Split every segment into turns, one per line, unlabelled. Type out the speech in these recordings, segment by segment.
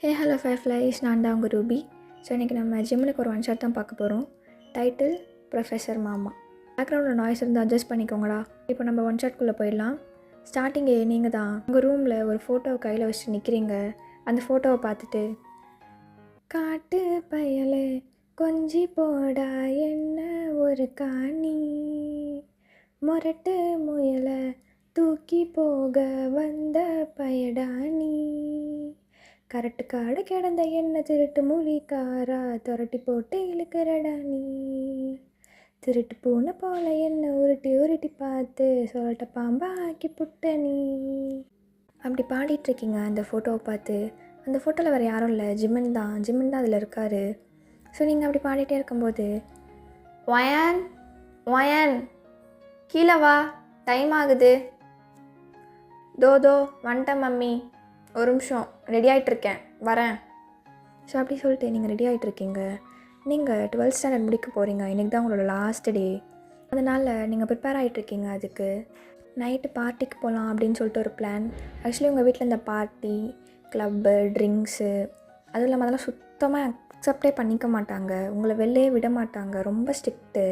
Hello ஃபைவ்ஃப்ளைஸ், நான் தான் உங்கள் ரூபி. ஸோ இன்றைக்கி நம்ம ஜிம்முக்கு ஒரு ஒன் ஷாட் தான் பார்க்க போகிறோம். டைட்டில் ப்ரொஃபஸர் மாமா. பேக்ரவுண்டில் நாய்ஸ் இருந்தால் அட்ஜஸ்ட் பண்ணிக்கோங்களா. இப்போ நம்ம ஒன் ஷாட்குள்ளே போயிடலாம். ஸ்டார்டிங்கே நீங்கள் தான் உங்கள் ரூமில் ஒரு ஃபோட்டோவை கையில் வச்சுட்டு நிற்கிறீங்க. அந்த ஃபோட்டோவை பார்த்துட்டு, காட்டு பயலே கொஞ்சி போடா என்ன ஒரு காணி, முரட்டு முயலை தூக்கி போக வந்த பயடானி, கரட்டு காடு கிடந்த என்ன திருட்டு மொழிக்காரா துரட்டி போட்டு இழுக்கிறடா நீ, திருட்டு பூனை போல என்ன உருட்டி உருட்டி பார்த்து சொல்லிட்ட பாம்பா ஆக்கி புட்ட நீ. அப்படி பாடிட்டுருக்கீங்க அந்த ஃபோட்டோவை பார்த்து. அந்த ஃபோட்டோவில் வேறு யாரும் இல்லை, ஜிம்மன் தான் அதில் இருக்கார். ஸோ நீங்கள் அப்படி பாடிட்டே இருக்கும்போது, ஒயன் ஒயன் கீழே வா, டைம் ஆகுது, தோ வந்துட்டேன் மம்மி, ஒரு நிமிஷம் ரெடி ஆகிட்ருக்கேன் வரேன். ஸோ அப்படி சொல்லிட்டு நீங்கள் ரெடி ஆகிட்ருக்கீங்க. நீங்கள் 12th ஸ்டாண்டர்ட் முடிக்க போகிறீங்க. இன்றைக்கி தான் உங்களோட லாஸ்ட் டே. அதனால் நீங்கள் ப்ரிப்பேர் ஆகிட்ருக்கீங்க. அதுக்கு நைட்டு பார்ட்டிக்கு போகலாம் அப்படின்னு சொல்லிட்டு ஒரு பிளான். ஆக்சுவலி உங்கள் வீட்டில் இந்த பார்ட்டி, க்ளப்பு, ட்ரிங்க்ஸு அதுவும் இல்லாமல் அதெல்லாம் சுத்தமாக அக்செப்டே பண்ணிக்க மாட்டாங்க. உங்களை வெளிலே விட மாட்டாங்க, ரொம்ப ஸ்ட்ரிக்ட்டு.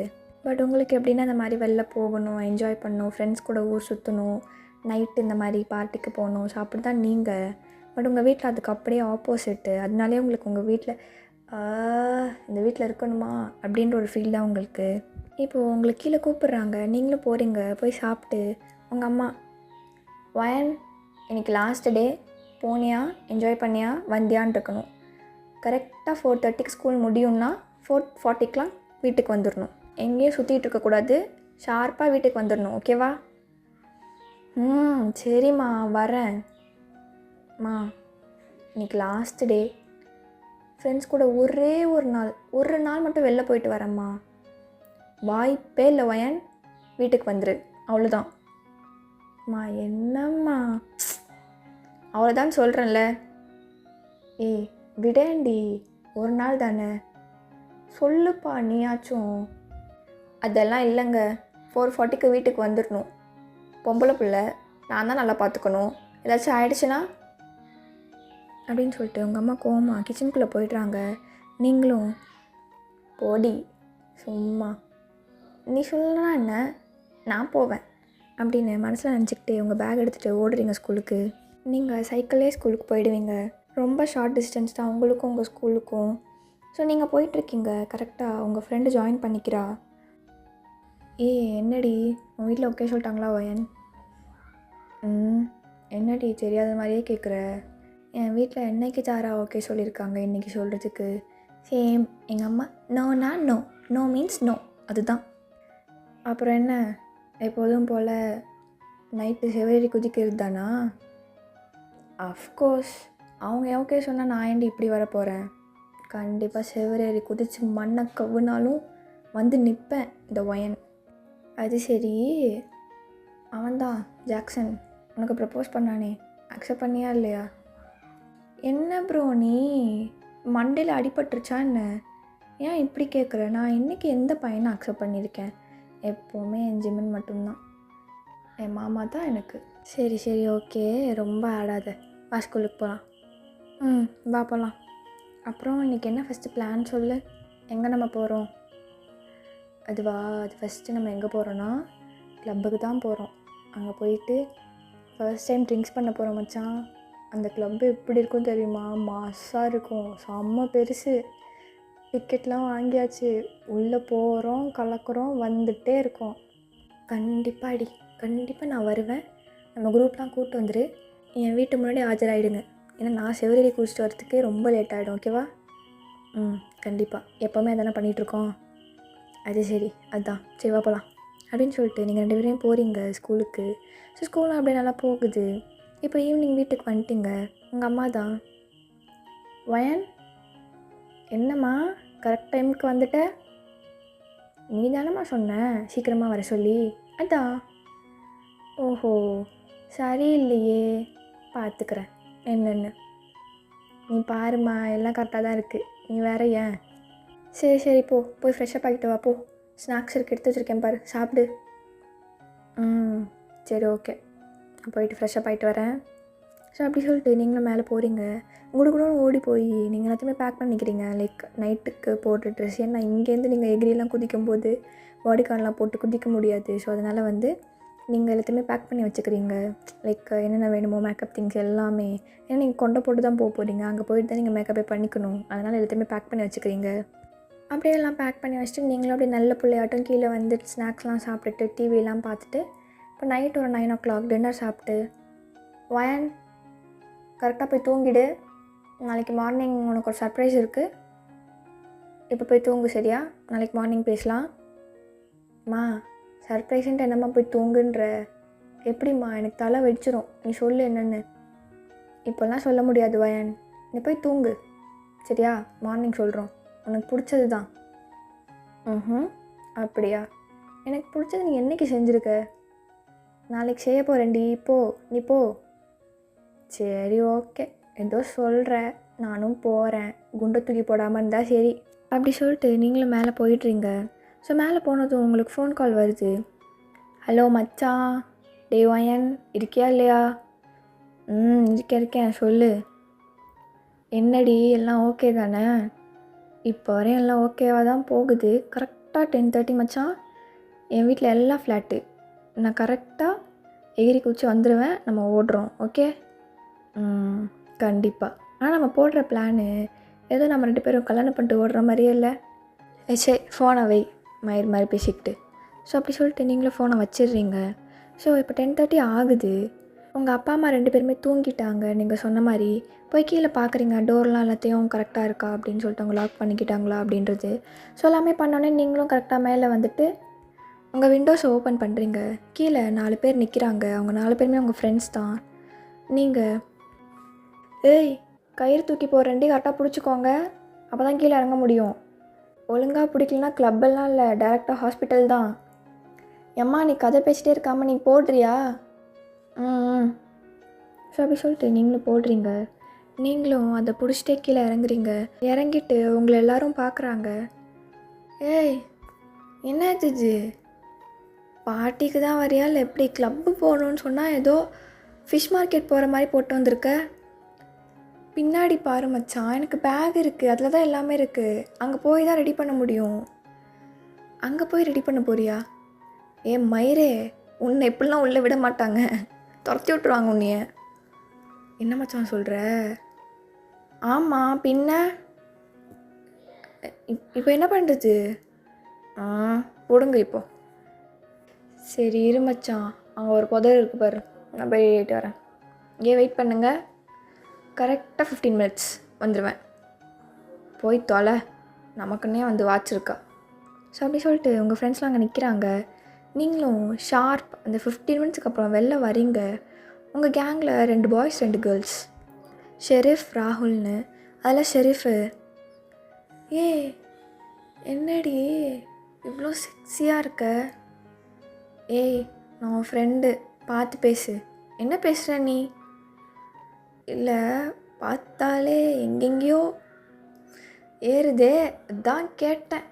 பட் உங்களுக்கு எப்படின்னா இந்த மாதிரி வெளில போகணும், என்ஜாய் பண்ணணும், ஃப்ரெண்ட்ஸ் கூட ஊர் சுற்றணும், நைட்டு இந்த மாதிரி பார்ட்டிக்கு போகணும். ஸோ அப்படி தான் நீங்கள். பட் உங்கள் வீட்டில் அதுக்கு அப்படியே ஆப்போசிட்டு. அதனாலே உங்களுக்கு உங்கள் வீட்டில் இந்த வீட்டில் இருக்கணுமா அப்படின்ற ஒரு ஃபீல் தான் உங்களுக்கு. இப்போது உங்களுக்கு கீழே கூப்பிட்றாங்க, நீங்களும் போகிறீங்க. போய் சாப்பிட்டு உங்கள் அம்மா, வயன் இன்றைக்கி லாஸ்ட் டே, போனியா, என்ஜாய் பண்ணியா, வந்தியான்னு இருக்கணும். கரெக்டாக 4:30க்கு ஸ்கூல் முடியும்னா 4:40க்கெலாம் வீட்டுக்கு வந்துடணும். எங்கேயும் சுற்றிட்டு இருக்கக்கூடாது, ஷார்ப்பாக வீட்டுக்கு வந்துடணும். ஓகேவா? சரிம்மா வரேன். மா இன்றைக்கி லாஸ்ட் டே, ஃப்ரெண்ட்ஸ் கூட ஒரு நாள் மட்டும் வெளில போயிட்டு வரேம்மா. வாய்ப்பே இல்லை வயன், வீட்டுக்கு வந்துரு, அவ்வளோதான். மா என்னம்மா, அவ்வளோதான் சொல்கிறேன்ல. ஏய் விடேண்டி, ஒரு நாள் தானே, சொல்லுப்பா நீயாச்சும். அதெல்லாம் இல்லைங்க, 4:40க்கு வீட்டுக்கு வந்துடணும். பொம்பளை பிள்ளை, நான் தான் நல்லா பார்த்துக்கணும், ஏதாச்சும் ஆயிடுச்சுன்னா அப்படின்னு சொல்லிட்டு உங்கள் அம்மா கோவமாக கிச்சனுக்குள்ளே போயிடுறாங்க. நீங்களும் போடி சும்மா, நீ சொல்லலாம் என்ன, நான் போவேன் அப்படின்னு மனசில் நினச்சிக்கிட்டே உங்கள் பேக் எடுத்துகிட்டு ஓடுறீங்க ஸ்கூலுக்கு. நீங்கள் சைக்கிளே ஸ்கூலுக்கு போயிடுவீங்க. ரொம்ப ஷார்ட் டிஸ்டன்ஸ் தான் உங்களுக்கும் உங்கள் ஸ்கூலுக்கும். ஸோ நீங்கள் போயிட்டுருக்கீங்க. கரெக்டாக உங்கள் ஃப்ரெண்டு ஜாயின் பண்ணிக்கிறா. என்னடி உங்கள் வீட்டில் ஓகே சொல்லிட்டாங்களா வயன்? என்னடி தெரியாத மாதிரியே கேட்குற? என் வீட்டில் என்னைக்கு தாரா ஓகே சொல்லியிருக்காங்க இன்றைக்கி சொல்கிறதுக்கு. சேம் எங்கள் அம்மா நோனா நோ, நோ மீன்ஸ் நோ, அதுதான். அப்புறம் என்ன, எப்போதும் போல் நைட்டு செவரேறி குதிக்கிறது தானா? அஃப்கோர்ஸ், அவங்க ஓகே சொன்னால் நான் ஏண்டி இப்படி வர போகிறேன். கண்டிப்பாக செவரேறி குதித்து மண்ணை கவுனாலும் வந்து நிற்பேன் இந்த ஒயன். அது சரி, அவன்தான் ஜாக்சன் உனக்கு ப்ரப்போஸ் பண்ணானே, அக்செப்ட் பண்ணியா இல்லையா? என்ன ப்ரோ நீ மண்டையில் அடிபட்டுருச்சா என்ன? ஏன் இப்படி கேட்குற? நான் இன்றைக்கி எந்த பையனை அக்செப்ட் பண்ணியிருக்கேன்? எப்போவுமே என் ஜிம்மன் மட்டும்தான், என் மாமா தான் எனக்கு. சரி ஓகே, ரொம்ப ஆடாத, வா ஸ்கூலுக்கு போகலாம். வா போகலாம். அப்புறம் இன்றைக்கி என்ன ஃபஸ்ட்டு பிளான் சொல்லு, எங்கே நம்ம போகிறோம்? அது ஃபஸ்ட்டு நம்ம எங்கே போகிறோன்னா க்ளப்புக்கு தான் போகிறோம். அங்கே போயிட்டு ஃபர்ஸ்ட் டைம் ட்ரிங்க்ஸ் பண்ண போகிறோம் மச்சான். அந்த க்ளப்பு எப்படி இருக்கும் தெரியுமா? மாஸாக இருக்கும், செம்ம பெருசு. டிக்கெட்லாம் வாங்கியாச்சு. உள்ளே போகிறோம், கலக்கிறோம், வந்துகிட்டே இருக்கோம். கண்டிப்பாக நான் வருவேன். நம்ம குரூப்லாம் கூப்பிட்டு வந்துரு, என் வீட்டு முன்னாடி ஆஜராகிடுங்க. ஏன்னா நான் செவரேறி குடிச்சிட்டு வரத்துக்கு ரொம்ப லேட் ஆகிடும். ஓகேவா? கண்டிப்பாக, எப்போவுமே அதானே பண்ணிகிட்ருக்கோம். அது சரி, அதுதான், சரிவா போகலாம் அப்படின்னு சொல்லிட்டு நீங்கள் 2 பேரையும் போகிறீங்க ஸ்கூலுக்கு. ஸோ ஸ்கூலும் அப்படியே நல்லா போகுது. இப்போ ஈவினிங் வீட்டுக்கு வந்துட்டிங்க. உங்கள் அம்மா தான், வயன் என்னம்மா கரெக்ட் டைமுக்கு வந்துட்ட? நீ தானம்மா சொன்ன சீக்கிரமாக வர சொல்லி. அதான். ஓஹோ சரி இல்லையே, பார்த்துக்கிறேன் என்னென்னு. நீ பாருமா, எல்லாம் கரெக்டாக தான் இருக்குது, நீ வேற ஏன்? சரி போய் ஃப்ரெஷ்ஷப் ஆகிட்டு வா, போ. ஸ்நாக்ஸ் இருக்குது, எடுத்து வச்சுருக்கேன் பாரு, சாப்பிடு. சரி ஓகே, போயிட்டு ஃப்ரெஷ்ஷப் ஆகிட்டு வரேன். ஸோ அப்படி சொல்லிட்டு நீங்களும் மேலே போகிறீங்க. உங்களுக்கு கூட ஓடி போய் நீங்கள் எல்லாத்தையுமே பேக் பண்ணிக்கிறீங்க. லைக் நைட்டுக்கு போடுற ட்ரெஸ். ஏன்னா இங்கேருந்து நீங்கள் எகிரியெல்லாம் குதிக்கும்போது பாடி கார்டெலாம் போட்டு குதிக்க முடியாது. ஸோ அதனால் வந்து நீங்கள் எல்லாத்தையுமே பேக் பண்ணி வச்சுக்கிறீங்க. லைக் என்னென்ன வேணுமோ மேக்கப் திங்ஸ் எல்லாமே. ஏன்னா நீங்கள் கொண்டை போட்டு தான் போகிறீங்க. அங்கே போயிட்டு தான் நீங்கள் மேக்கப்பே பண்ணிக்கணும். அதனால் எல்லாத்தையுமே பேக் பண்ணி வச்சுக்கிறீங்க. அப்படியே எல்லாம் பேக் பண்ணி வச்சுட்டு நீங்களும் அப்படியே நல்ல பிள்ளையாட்டம் கீழே வந்து ஸ்நாக்ஸ்லாம் சாப்பிட்டுட்டு டிவிலாம் பார்த்துட்டு இப்போ நைட் ஒரு 9 o'clock டின்னர் சாப்பிட்டு வயன் கரெக்டாக போய் தூங்கிடு. நாளைக்கு மார்னிங் உனக்கு ஒரு சர்ப்ரைஸ் இருக்குது. இப்போ போய் தூங்கு சரியா? நாளைக்கு மார்னிங் பேசலாம். மா சர்ப்ரைஸுன்ட்டு என்னம்மா போய் தூங்குன்ற? எப்படிம்மா? எனக்கு தலை வெடிச்சிரும். நீ சொல்லு என்னென்னு. இப்போல்லாம் சொல்ல முடியாது வயன். நீ போய் தூங்கு சரியா? மார்னிங் சொல்கிறோம். உனக்கு பிடிச்சது தான். அப்படியா? எனக்கு பிடிச்சது நீ என்றைக்கு செஞ்சுருக்க? நாளைக்கு செய்ய போகிறேன்டி. நீ போ. சரி ஓகே, ஏதோ சொல்கிற, நானும் போகிறேன். குண்டை தூக்கி போடாமல் இருந்தால் சரி. அப்படி சொல்லிட்டு நீங்களும் மேலே போயிடுறீங்க. ஸோ மேலே போனதும் உங்களுக்கு ஃபோன் கால் வருது. ஹலோ மச்சான், டே வயன் இருக்கியா இல்லையா? இருக்கேன் சொல்லு. என்னடி எல்லாம் ஓகே தானே? இப்போ வரையும் எல்லாம் ஓகேவாக தான் போகுது. கரெக்டாக 10:30 மச்சான். என் வீட்டில் எல்லாம் ஃப்ளாட்டு. நான் கரெக்டாக எகிரி குச்சி வந்துடுவேன். நம்ம ஓடுறோம். ஓகே? கண்டிப்பாக. ஆனால் நம்ம போடுற பிளானு ஏதோ நம்ம 2 பேரும் கல்யாணம் பண்ணிட்டு ஓடுற மாதிரியே இல்லை. சரி ஃபோனை வை, மயிர் மாதிரி பேசிக்கிட்டு. ஸோ அப்படி சொல்லிட்டு நீங்களும் ஃபோனை வச்சிடுறீங்க. ஸோ இப்போ 10:30 ஆகுது. உங்கள் அப்பா அம்மா 2 பேருமே தூங்கிட்டாங்க. நீங்கள் சொன்ன மாதிரி போய் கீழே பார்க்குறீங்க, டோர்லாம் எல்லாத்தையும் கரெக்டாக இருக்கா அப்படின்னு சொல்லிட்டு அவங்க லாக் பண்ணிக்கிட்டாங்களா அப்படின்றது. ஸோ எல்லாமே பண்ணோன்னே நீங்களும் கரெக்டாக மேலே வந்துட்டு உங்கள் விண்டோஸை ஓப்பன் பண்ணுறீங்க. கீழே 4 பேர் நிற்கிறாங்க. அவங்க 4 பேருமே உங்கள் ஃப்ரெண்ட்ஸ் தான். நீங்கள் ஏய் கயிறு தூக்கி போகிறேன்டி, கரெக்டாக பிடிச்சிக்கோங்க, அப்போ தான் கீழே இறங்க முடியும். ஒழுங்காக பிடிக்கலனா கிளப்பெல்லாம் இல்லை, டேரெக்டாக ஹாஸ்பிட்டல் தான். எம்மா நீ கதை பேசிட்டே இருக்காமல் நீ போடுறியா? ஸோ அப்படி சொல்லிட்டு நீங்களும் போடுறீங்க. நீங்களும் அதை பிடிச்சிட்டே கீழே இறங்குறீங்க. இறங்கிட்டு உங்களை எல்லோரும் பார்க்குறாங்க. ஏய் என்ன இது? பார்ட்டிக்கு தான் வரியா இல்லை எப்படி? கிளப்பு போகணுன்னு சொன்னால் ஏதோ ஃபிஷ் மார்க்கெட் போகிற மாதிரி போட்டு வந்திருக்க. பின்னாடி பாரு மச்சான், எனக்கு பேக் இருக்குது, அதில் தான் எல்லாமே இருக்குது. அங்கே போய் தான் ரெடி பண்ண முடியும். அங்கே போய் ரெடி பண்ண போறியா? மயிரே, உன்னை எப்படிலாம் உள்ளே விட மாட்டாங்க, துரத்தி விட்டுருவாங்க உன்னைய. என்ன மச்சான் சொல்கிற? ஆமாம் பின்ன. இப்போ என்ன பண்ணுறது? போடுங்க இப்போ. சரி இரு மச்சான், அங்கே ஒரு புதர் இருக்குது பாரு, நான் போயிட்டு வரேன். இங்கே வெயிட் பண்ணுங்க, கரெக்டாக 15 minutes வந்துடுவேன். போய் தொலை, நமக்குன்னே வந்து வாட்சிருக்கா. ஸோ அப்படி சொல்லிட்டு உங்கள் ஃப்ரெண்ட்ஸ்லாம் அங்கே நிற்கிறாங்க. நீங்களும் ஷார்ப் அந்த 15 minutesக்கு அப்புறம் வெளில வரீங்க. உங்கள் கேங்கில் 2 பாய்ஸ் 2 கேர்ள்ஸ், ஷெரீஃப் ராகுல்னு. அதில் ஷெரீஃபு, என்னடி இவ்வளோ செக்ஸியாக இருக்க? நான் உன் ஃப்ரெண்டு, பார்த்து பேசு. என்ன பேசுகிற நீ? இல்லை பார்த்தாலே எங்கெங்கேயோ ஏறுதே, அதான் கேட்டேன்.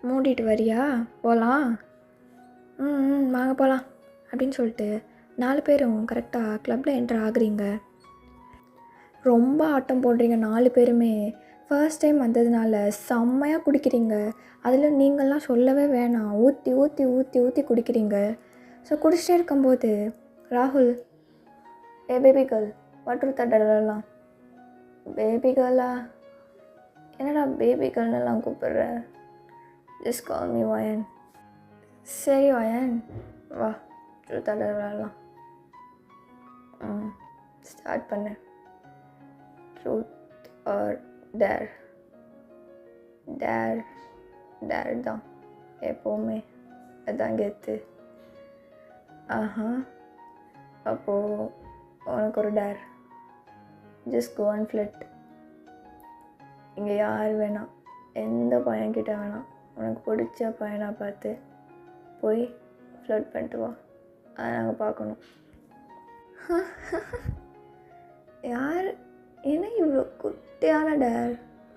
மூடிட்டு வரியா? போகலாம். வாங்க போகலாம் அப்படின்னு சொல்லிட்டு 4 பேரும் கரெக்டாக கிளப்பில் என்டர் ஆகுறீங்க. ரொம்ப ஆட்டம் போடுறீங்க 4 பேருமே. ஃபர்ஸ்ட் டைம் வந்ததுனால செம்மையாக குடிக்கிறீங்க. அதில் நீங்கள்லாம் சொல்லவே வேணாம், ஊற்றி ஊற்றி ஊற்றி ஊற்றி குடிக்கிறீங்க. ஸோ குடிச்சிட்டே இருக்கும்போது ராகுல், பேபி கேர்ள் வாட்டர் தடலாம். பேபி கேர்ளா? என்னடா பேபி கேர்ள்னெல்லாம் கூப்பிடுற? ஜஸ்ட் கால் மீ வயன். சரி வயன், வா ட்ரூத் ஆர்டர் விளாட்லாம். ஸ்டார்ட் பண்ணு. Truth or dare? டேர் தான் எப்போவுமே, அதான் கெத்து. அப்போது உனக்கு ஒரு dare. Just go and flirt. இங்கே யார் வேணாம், எந்த பையன்கிட்ட வேணாம், உனக்கு பிடிச்ச பையனாக பார்த்து போய் ஃப்ளட் பண்ணிட்டு வா. அதை நாங்கள் பார்க்கணும். யார் என்ன இவ்வளோ குட்டியான டேர்?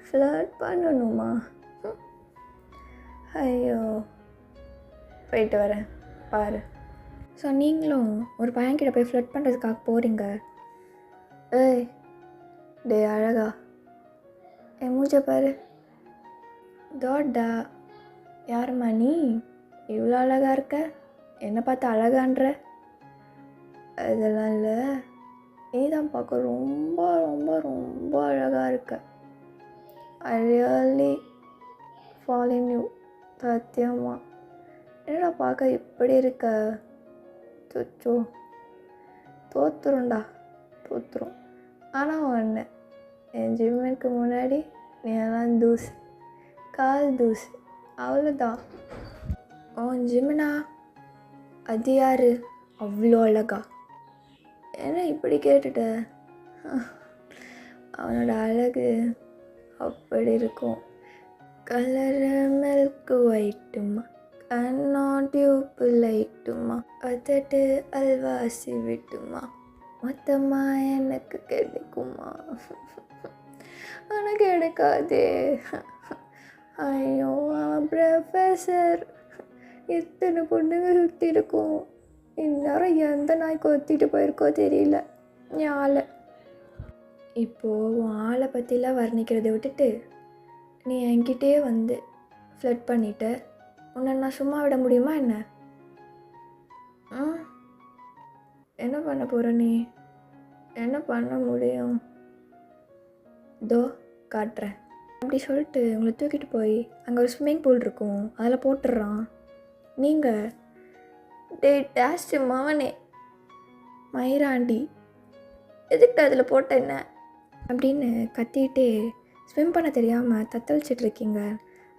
ஃப்ளட் பண்ணணுமா? ஐயோ, போயிட்டு வரேன் பாரு. ஸோ நீங்களும் ஒரு பையன்கிட்ட போய் ஃப்ளட் பண்ணுறதுக்காக போகிறீங்க. ஏய் டே அழகா, என் மூஞ்ச பாரு. தோட்டா, யாரும்மா நீ? இவ்வளோ அழகா இருக்க, என்னை பார்த்து அழகான்ற? அதெல்லாம் இல்லை, நீ தான் பார்க்க ரொம்ப ரொம்ப ரொம்ப அழகாக இருக்க. I really fall in you. சத்தியமா. என்னடா பார்க்க இப்படி இருக்க? சொச்சோ, தோத்துரும்டா, தோத்துரும். ஆனால் ஒன்று, என் ஜிம்முக்கு முன்னாடி நீ எல்லாம் தூசு, கால் தூசு, அவ்வளோதான். உன் ஜிம்முனா அது யார் அவ்வளோ அழகா? ஏன்னா இப்படி கேட்டுட்ட? அவனோட அழகு அப்படி இருக்கும். கலர் மில்க் ஒயிட்டுமா, கண்ணா டியூப்பு லைட்டுமா, அதட்டு அல்வாசி விட்டுமா, மொத்தமாக எனக்கு கிடைக்குமா? ஆனால் கிடைக்காதே. ஐயோ ப்ரொஃபஸர், எத்தனை பொண்ணுங்க சுற்றி இருக்கும். இந்நேரம் எந்த நாய் கொத்திட்டு போயிருக்கோ தெரியல என் ஆளை. இப்போது உன் ஆளை பற்றிலாம் வர்ணிக்கிறதை விட்டுட்டு நீ என்கிட்டே வந்து ஃப்ளட் பண்ணிட்ட. உன்னை நான் சும்மா விட முடியுமா என்ன? என்ன பண்ண போகிற நீ? என்ன பண்ண முடியும்? இதோ காட்டுறேன். அப்படி சொல்லிட்டு உங்களை தூக்கிட்டு போய் அங்கே ஒரு ஸ்விம்மிங் பூல் இருக்கும், அதில் போட்டுடுறான். நீங்கள் டே டேஸ்ட்டு மவனே, மயிராண்டி, எதுக்கிட்ட அதில் போட்ட என்ன அப்படின்னு கத்திக்கிட்டே ஸ்விம் பண்ண தெரியாமல் தத்தளிச்சிட்ருக்கீங்க.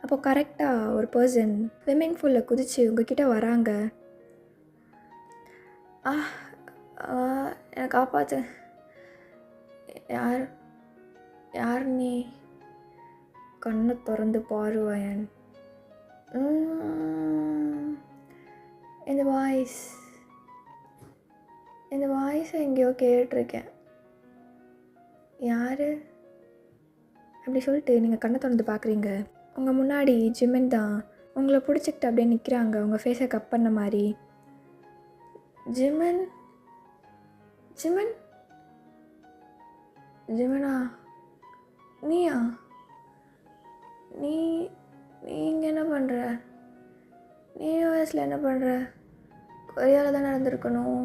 அப்போ கரெக்டாக ஒரு பர்சன் ஸ்விம்மிங் பூலில் குதித்து உங்ககிட்ட வராங்க. என்னை காப்பாற்று. யார் நீ? கண்ணை திறந்து பாருவன். இந்த வாய்ஸை எங்கேயோ கேட்டிருக்கேன். யார் அப்படி சொல்லிட்டு நீங்கள் கண்ணை திறந்து பார்க்குறீங்க. உங்கள் முன்னாடி ஜிம்மன் தான் உங்களை பிடிச்சிக்கிட்டு அப்படியே நிற்கிறாங்க, உங்கள் ஃபேஸை கப் பண்ண மாதிரி. ஜிம்மன், ஜிம்மன், ஜிம்மனா நீயா? நீங்கள் என்ன பண்ணுற? நீ யூஎஸில் என்ன பண்ணுற? கொரியாவில் தானே நடந்திருக்கணும்.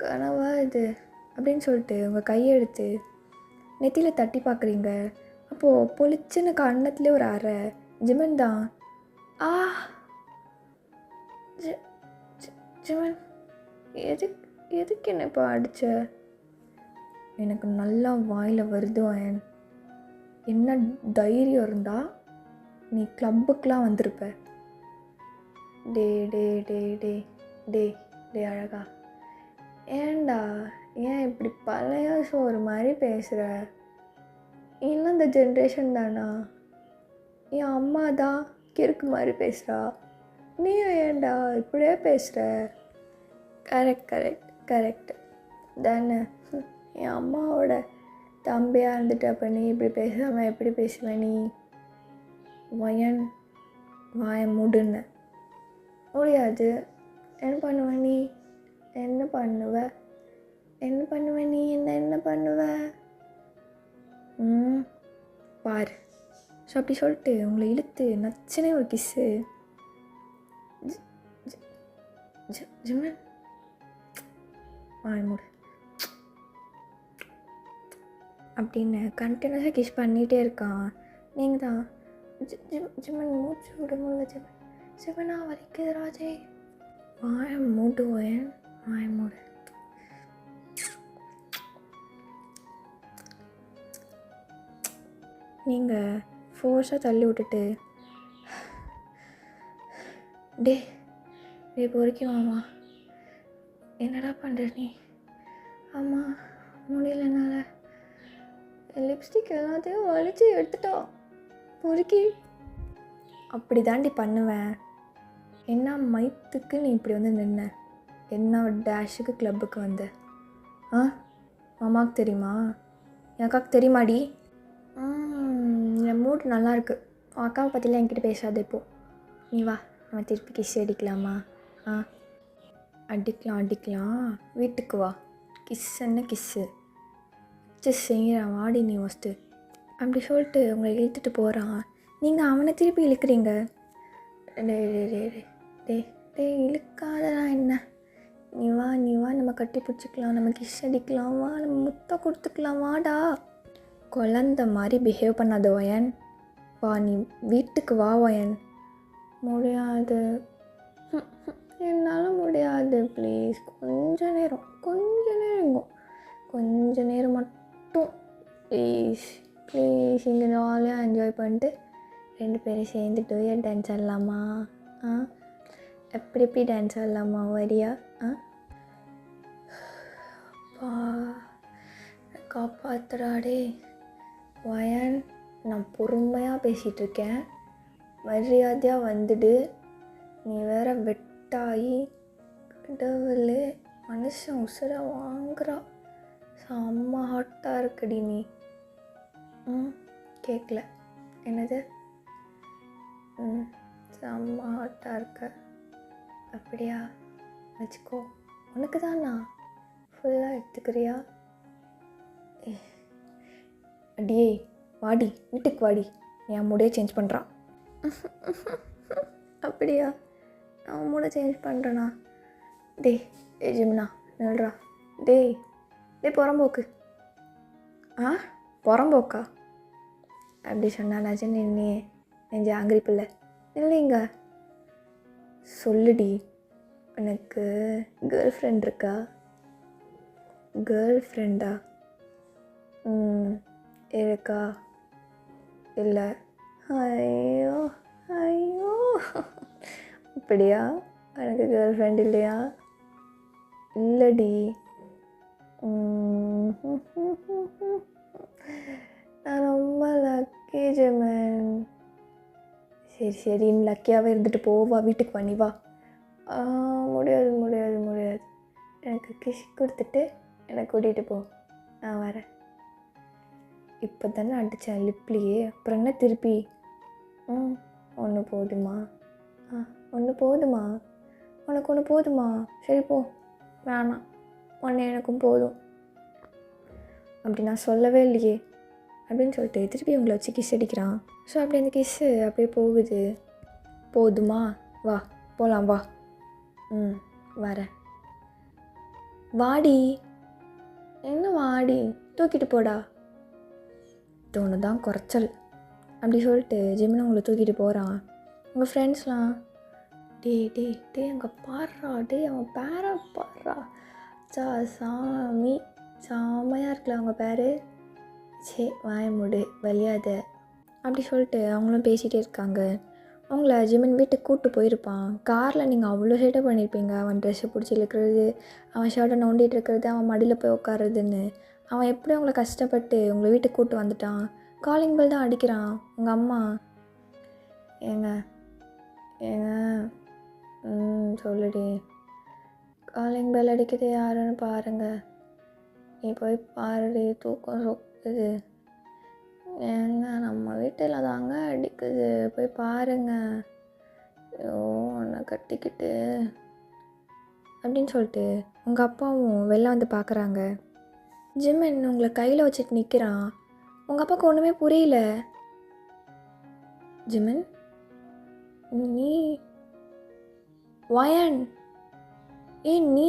கனவா இது அப்படின்னு சொல்லிட்டு உங்கள் கையை எடுத்து நெத்தியில் தட்டி பார்க்குறீங்க. அப்போது பொலிச்சுன்னு கண்ணத்துலேயே ஒரு அறை. ஜிம்மன் தான். ஜிம்மன், எதுக்கு என்ன இப்போ அடித்த? எனக்கு நல்லா வாயில் வருது. என்ன தைரியம் இருந்தால் நீ கிளப்புக்கெலாம் வந்திருப்ப. டே டே டே டே டே டே அழகா, ஏன்டா ஏன் இப்படி பழைய சோறு மாதிரி பேசுகிற? இன்னும் இந்த ஜென்ரேஷன் தானா? என் அம்மா தான் கிறுக்கு மாதிரி பேசுகிறா, நீ ஏன்டா இப்படியே பேசுகிற? கரெக்ட் கரெக்ட் கரெக்ட் தானே. என் அம்மாவோட தம்பியாக இருந்துட்டு அப்போ நீ இப்படி பேசாமல் எப்படி பேசுவேன்? நீ வாய மூடுன்னு முடியாது. என்ன பண்ணுவ நீ? என்ன பண்ணுவ நீ? என்ன பண்ணுவ? பாரு. ஸோ அப்படி சொல்லிட்டு உங்களை இழுத்து நச்சுனே ஒரு கிஸ்ஸு. ஜிம்மன், வாய மூடு அப்படின்னு கண்டினியூஸாக கிஸ் பண்ணிகிட்டே இருக்கான். நீங்கள் தான் ஜிம்மன் மூச்சு விட முடியல. ஜிம்மனா வலிக்குது ராஜே. வாய மூடுவேன், வாய மூடு. நீங்கள் ஃபோர்ஸாக தள்ளி விட்டுட்டு டே பொறுக்கி மாமா, என்னடா பண்ணுற நீ? ஆமாம் முடியல என்னால். லிப்ஸ்டிக் எல்லாத்தையும் வலிச்சு எடுத்துட்டோம் பொறுக்கி. அப்படி தாண்டி பண்ணுவேன். என்ன மைத்துக்கு நீ இப்படி வந்து நின்ன? என்ன டேஷுக்கு கிளப்புக்கு வந்த? மாமாவுக்கு தெரியுமா? என் அக்காவுக்கு தெரியுமாடி? என் மூட் நல்லாயிருக்கு. உன் அக்காவை பற்றிலாம் என்கிட்ட பேசாத. இப்போது நீ வா, நம்ம திருப்பி கிஸ் அடிக்கலாமா? அடிக்கலாம் அடிக்கலாம், வீட்டுக்கு வா, கிஸ்ஸுன்னு கிஸ்ஸு வச்சு செய்கிறான், வாடி நீ ஃபஸ்ட்டு அப்படி சொல்லிட்டு உங்களை இழுத்துட்டு போகிறான். நீங்கள் அவனை திருப்பி இழுக்கிறீங்க. டே டே டே டே டே டே இழுக்காதடா என்ன, நீ வா நீ வா, நம்ம கட்டி பிடிச்சிக்கலாம், நம்ம கிஸ் அடிக்கலாம், வா நம்ம முத்தம் கொடுத்துக்கலாம், வாடா. குழந்த மாதிரி பிஹேவ் பண்ணாத வயன், வா நீ வீட்டுக்கு வா வயன். முடியாது, என்னால் முடியாது, ப்ளீஸ் கொஞ்ச நேரம் கொஞ்ச நேரம் மட்டும் ப்ளீஸ் ப்ளீஸ். இங்கே ஜாலியாக என்ஜாய் பண்ணிட்டு 2 பேரும் சேர்ந்து டூயட் டான்ஸ் ஆடலாமா? எப்படி டான்ஸ் ஆடலாமா? வரியா? அப்பா காப்பாத்துறாடே வயன். நான் பொறுமையாக பேசிகிட்ருக்கேன், மரியாதையாக வந்துடு. நீ வேற வெட்டாயி, கடவுளே மனுஷன் உசுரை வாங்குறா. செம்ம ஹாட்டாக இருக்குடி நீ. கேட்கல என்னது? செம்ம ஹாட்டாக இருக்க. அப்படியா? வச்சுக்கோ, உனக்கு தானா? ஃபுல்லாக எடுத்துக்கிறியா? அடியே வாடி, வீட்டுக்கு வாடி, என் மூடே சேஞ்ச் பண்ணுறான். அப்படியா? நான் மூட சேஞ்ச் பண்ணுறேண்ணா? டேய் ஜிம்னா நில்றா. டேய் புறம்போக்கு. புறம்போக்கா? அப்படி சொன்னாலாச்சு நின்னே நெஞ்ச ஆங்கிரி பிள்ளை இல்லைங்க. சொல்லுடி, எனக்கு கேர்ள் ஃப்ரெண்ட் இருக்கா? கேர்ள் ஃப்ரெண்டா? இருக்கா? இல்லை. ஐயோ ஐயோ, அப்படியா? எனக்கு கேர்ள் ஃப்ரெண்ட் இல்லையா? இல்லடி. நான் ரொம்ப லக்கி ஜெமன். சரி நீ லக்கியாகவே இருந்துட்டு போவா, வீட்டுக்கு பண்ணி வா. முடியாது. எனக்கு கிஷ் கொடுத்துட்டு என்னை கூட்டிகிட்டு போ, நான் வரேன். இப்போ தானே அடித்தேன் லிப்லேயே, அப்புறம் என்ன திருப்பி? ஒன்று போதுமா? ஒன்று போதுமா? உனக்கு ஒன்று போதுமா? சரி போ, வேணாம், ஒன்று எனக்கும் போதும். அப்படி நான் சொல்லவே இல்லையே அப்படின்னு சொல்லிட்டு திருப்பி உங்களை வச்சு கிஸ் அடிக்கிறான். ஸோ அப்படி அந்த கிஸ்ஸு அப்படியே போகுது. போதுமா? வா போகலாம், வா. வரேன். வாடி. என்ன வாடி? தூக்கிட்டு போடா. தோணு தான் குறைச்சல். அப்படி சொல்லிட்டு ஜிம்மில் உங்களை தூக்கிட்டு போகிறான். உங்கள் ஃப்ரெண்ட்ஸ்லாம் டே அங்கே பாடுறா, அவன் பேரை பாடுறா, சாமி செம்மையாக இருக்குல்ல அவங்க பேர். வாய மூடு வலியாத அப்படி சொல்லிட்டு அவங்களும் பேசிகிட்டே இருக்காங்க. அவங்கள ஜிம்மன் வீட்டுக்கு கூப்பிட்டு போயிருப்பான். காரில் நீங்கள் அவ்வளோ சேட்டை பண்ணியிருப்பீங்க. அவன் ட்ரெஸ்ஸை பிடிச்சி இழுக்கிறது, அவன் ஷர்ட்டை நோண்டிகிட்டு இருக்கிறது, அவன் மடியில் போய் உட்காருதுன்னு. அவன் எப்படி அவங்கள கஷ்டப்பட்டு உங்களை வீட்டுக்கு கூப்பிட்டு வந்துட்டான். காலிங் பெல் தான் அடிக்கிறான். உங்கள் அம்மா ஏங்க சொல்லுடி. காலிங் பெல் அடிக்குது, யாருன்னு பாருங்கள். நீ போய் பாருடி, தூக்கம் சொக்குது. ஏங்க நம்ம வீட்டில் தாங்க அடிக்குது, போய் பாருங்க. ஐயோ உன்னை கட்டிக்கிட்டு அப்படின்னு சொல்லிட்டு உங்கள் அப்பாவும் வெளில வந்து பார்க்குறாங்க. ஜிம்மன் உங்களை கையில் வச்சுட்டு நிற்கிறான். உங்கள் அப்பாவுக்கு ஒன்றுமே புரியல. ஜிம்மன் நீ வயன் நீ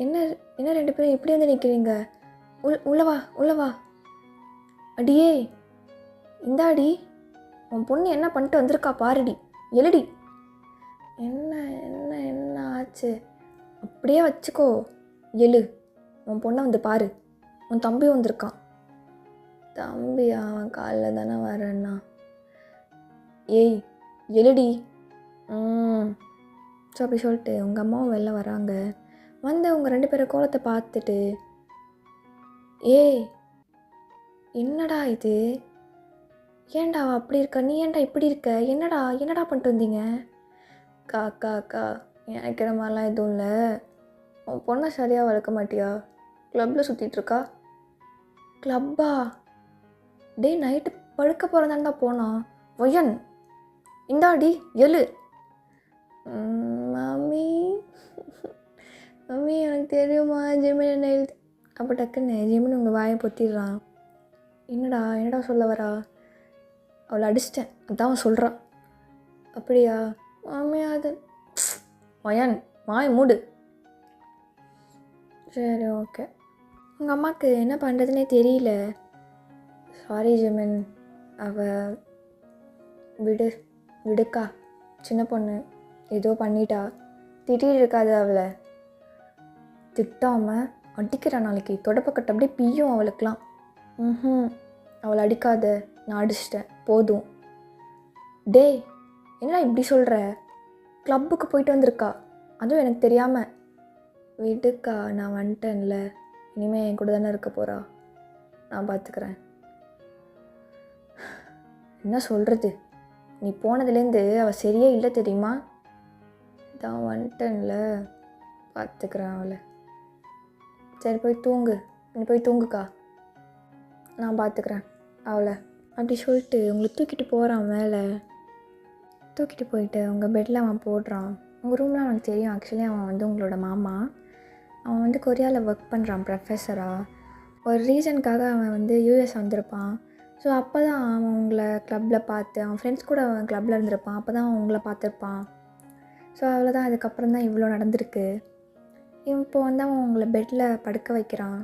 என்ன 2 பேரும் எப்படி வந்து நிற்கிறீங்க? உள்ளவா. அடியே இந்தாடி, உன் பொண்ணு என்ன பண்ணிட்டு வந்திருக்கா பாருடி, எழுடி. என்ன ஆச்சு? அப்படியே வச்சுக்கோ, எழு. உன் பொண்ணை வந்து பாரு, உன் தம்பி வந்திருக்கான். தம்பியா? அவன் காலைல தானே வரேன்னா. ஏய் எழுடி. ஸோ அப்படி சொல்லிட்டு உங்கள் அம்மாவும் வெளில வராங்க. வந்து அவங்க 2 பேரை கோலத்தை பார்த்துட்டு, என்னடா இது, ஏன்டா அப்படி இருக்க, நீ ஏன்டா இப்படி இருக்க, என்னடா பண்ணிட்டு வந்தீங்க? அக்கா எனக்கு இந்த மாதிரிலாம் எதுவும் இல்லை. உன் பொண்ணை சரியாக வளர்க்க மாட்டியா? க்ளப்பில் சுற்றிட்டுருக்கா. க்ளப்பா? நைட்டு படுக்க போகிறதாண்டா போனான். ஒயன் இந்தாடி எழு. மாமி மம்மி எனக்கு தெரியுமா ஜிமின் என்ன எழுது. அப்போ டக்குன்னு ஜிமின் உங்கள் வாயை பொத்திடுறான். என்னடா சொல்ல வரா? அவளை அடிச்சிட்டேன் அதான் அவன் சொல்கிறான். அப்படியா மாமி? அது மயன் வாய் மூடு. சரி ஓகே. உங்கள் அம்மாவுக்கு என்ன பண்ணுறதுனே தெரியல. சாரி ஜிமின், அவள் விடுக்கா, சின்ன பொண்ணு ஏதோ பண்ணிட்டா, திட்டிகிட்டு இருக்காது. அவளை திட்டாமல் அடிக்கிறான். நாளைக்கு தொடப்பக்கட்ட அப்படியே பியும் அவளுக்கெலாம். அவளை அடிக்காத, நான் அடிச்சிட்டேன் போதும். டேய் என்னடா இப்படி சொல்கிற? கிளப்புக்கு போயிட்டு வந்திருக்கா, அதுவும் எனக்கு தெரியாமல். விடுக்கா, நான் வந்துட்டேன்ல, இனிமேல் என் கூட தானே இருக்க போகிறா, நான் பார்த்துக்கிறேன். என்ன சொல்கிறது, நீ போனதுலேருந்து அவள் சரியே இல்லை தெரியுமா? தான் வந்துட்டேன்ல, பார்த்துக்கிறேன் அவளை. சரி போய் தூங்கு, நீ போய் தூங்குக்கா, நான் பார்த்துக்கிறேன் அவளை. அப்படி சொல்லிட்டு உங்களை தூக்கிட்டு போகிறான். மேலே தூக்கிட்டு போயிட்டு உங்கள் பெட்டில் அவன் போடுறான். உங்கள் ரூமில் அவனுக்கு தெரியும் ஆக்சுவலி அவன் வந்து உங்களோட மாமா. அவன் வந்து கொரியாவில் ஒர்க் பண்ணுறான் ப்ரொஃபஸராக. ஒரு ரீசனுக்காக அவன் வந்து யூஎஸ் வந்திருப்பான். ஸோ அப்போ தான் அவன் உங்களை க்ளப்பில் பார்த்து, அவன் ஃப்ரெண்ட்ஸ் கூட அவன் க்ளப்பில் இருந்திருப்பான். அப்போ தான் அவன் உங்களை பார்த்துருப்பான். ஸோ அவ்வளோதான், அதுக்கப்புறம் தான் இவ்வளோ நடந்திருக்கு. இப்போ வந்து அவன் உங்களை பெட்டில் படுக்க வைக்கிறான்.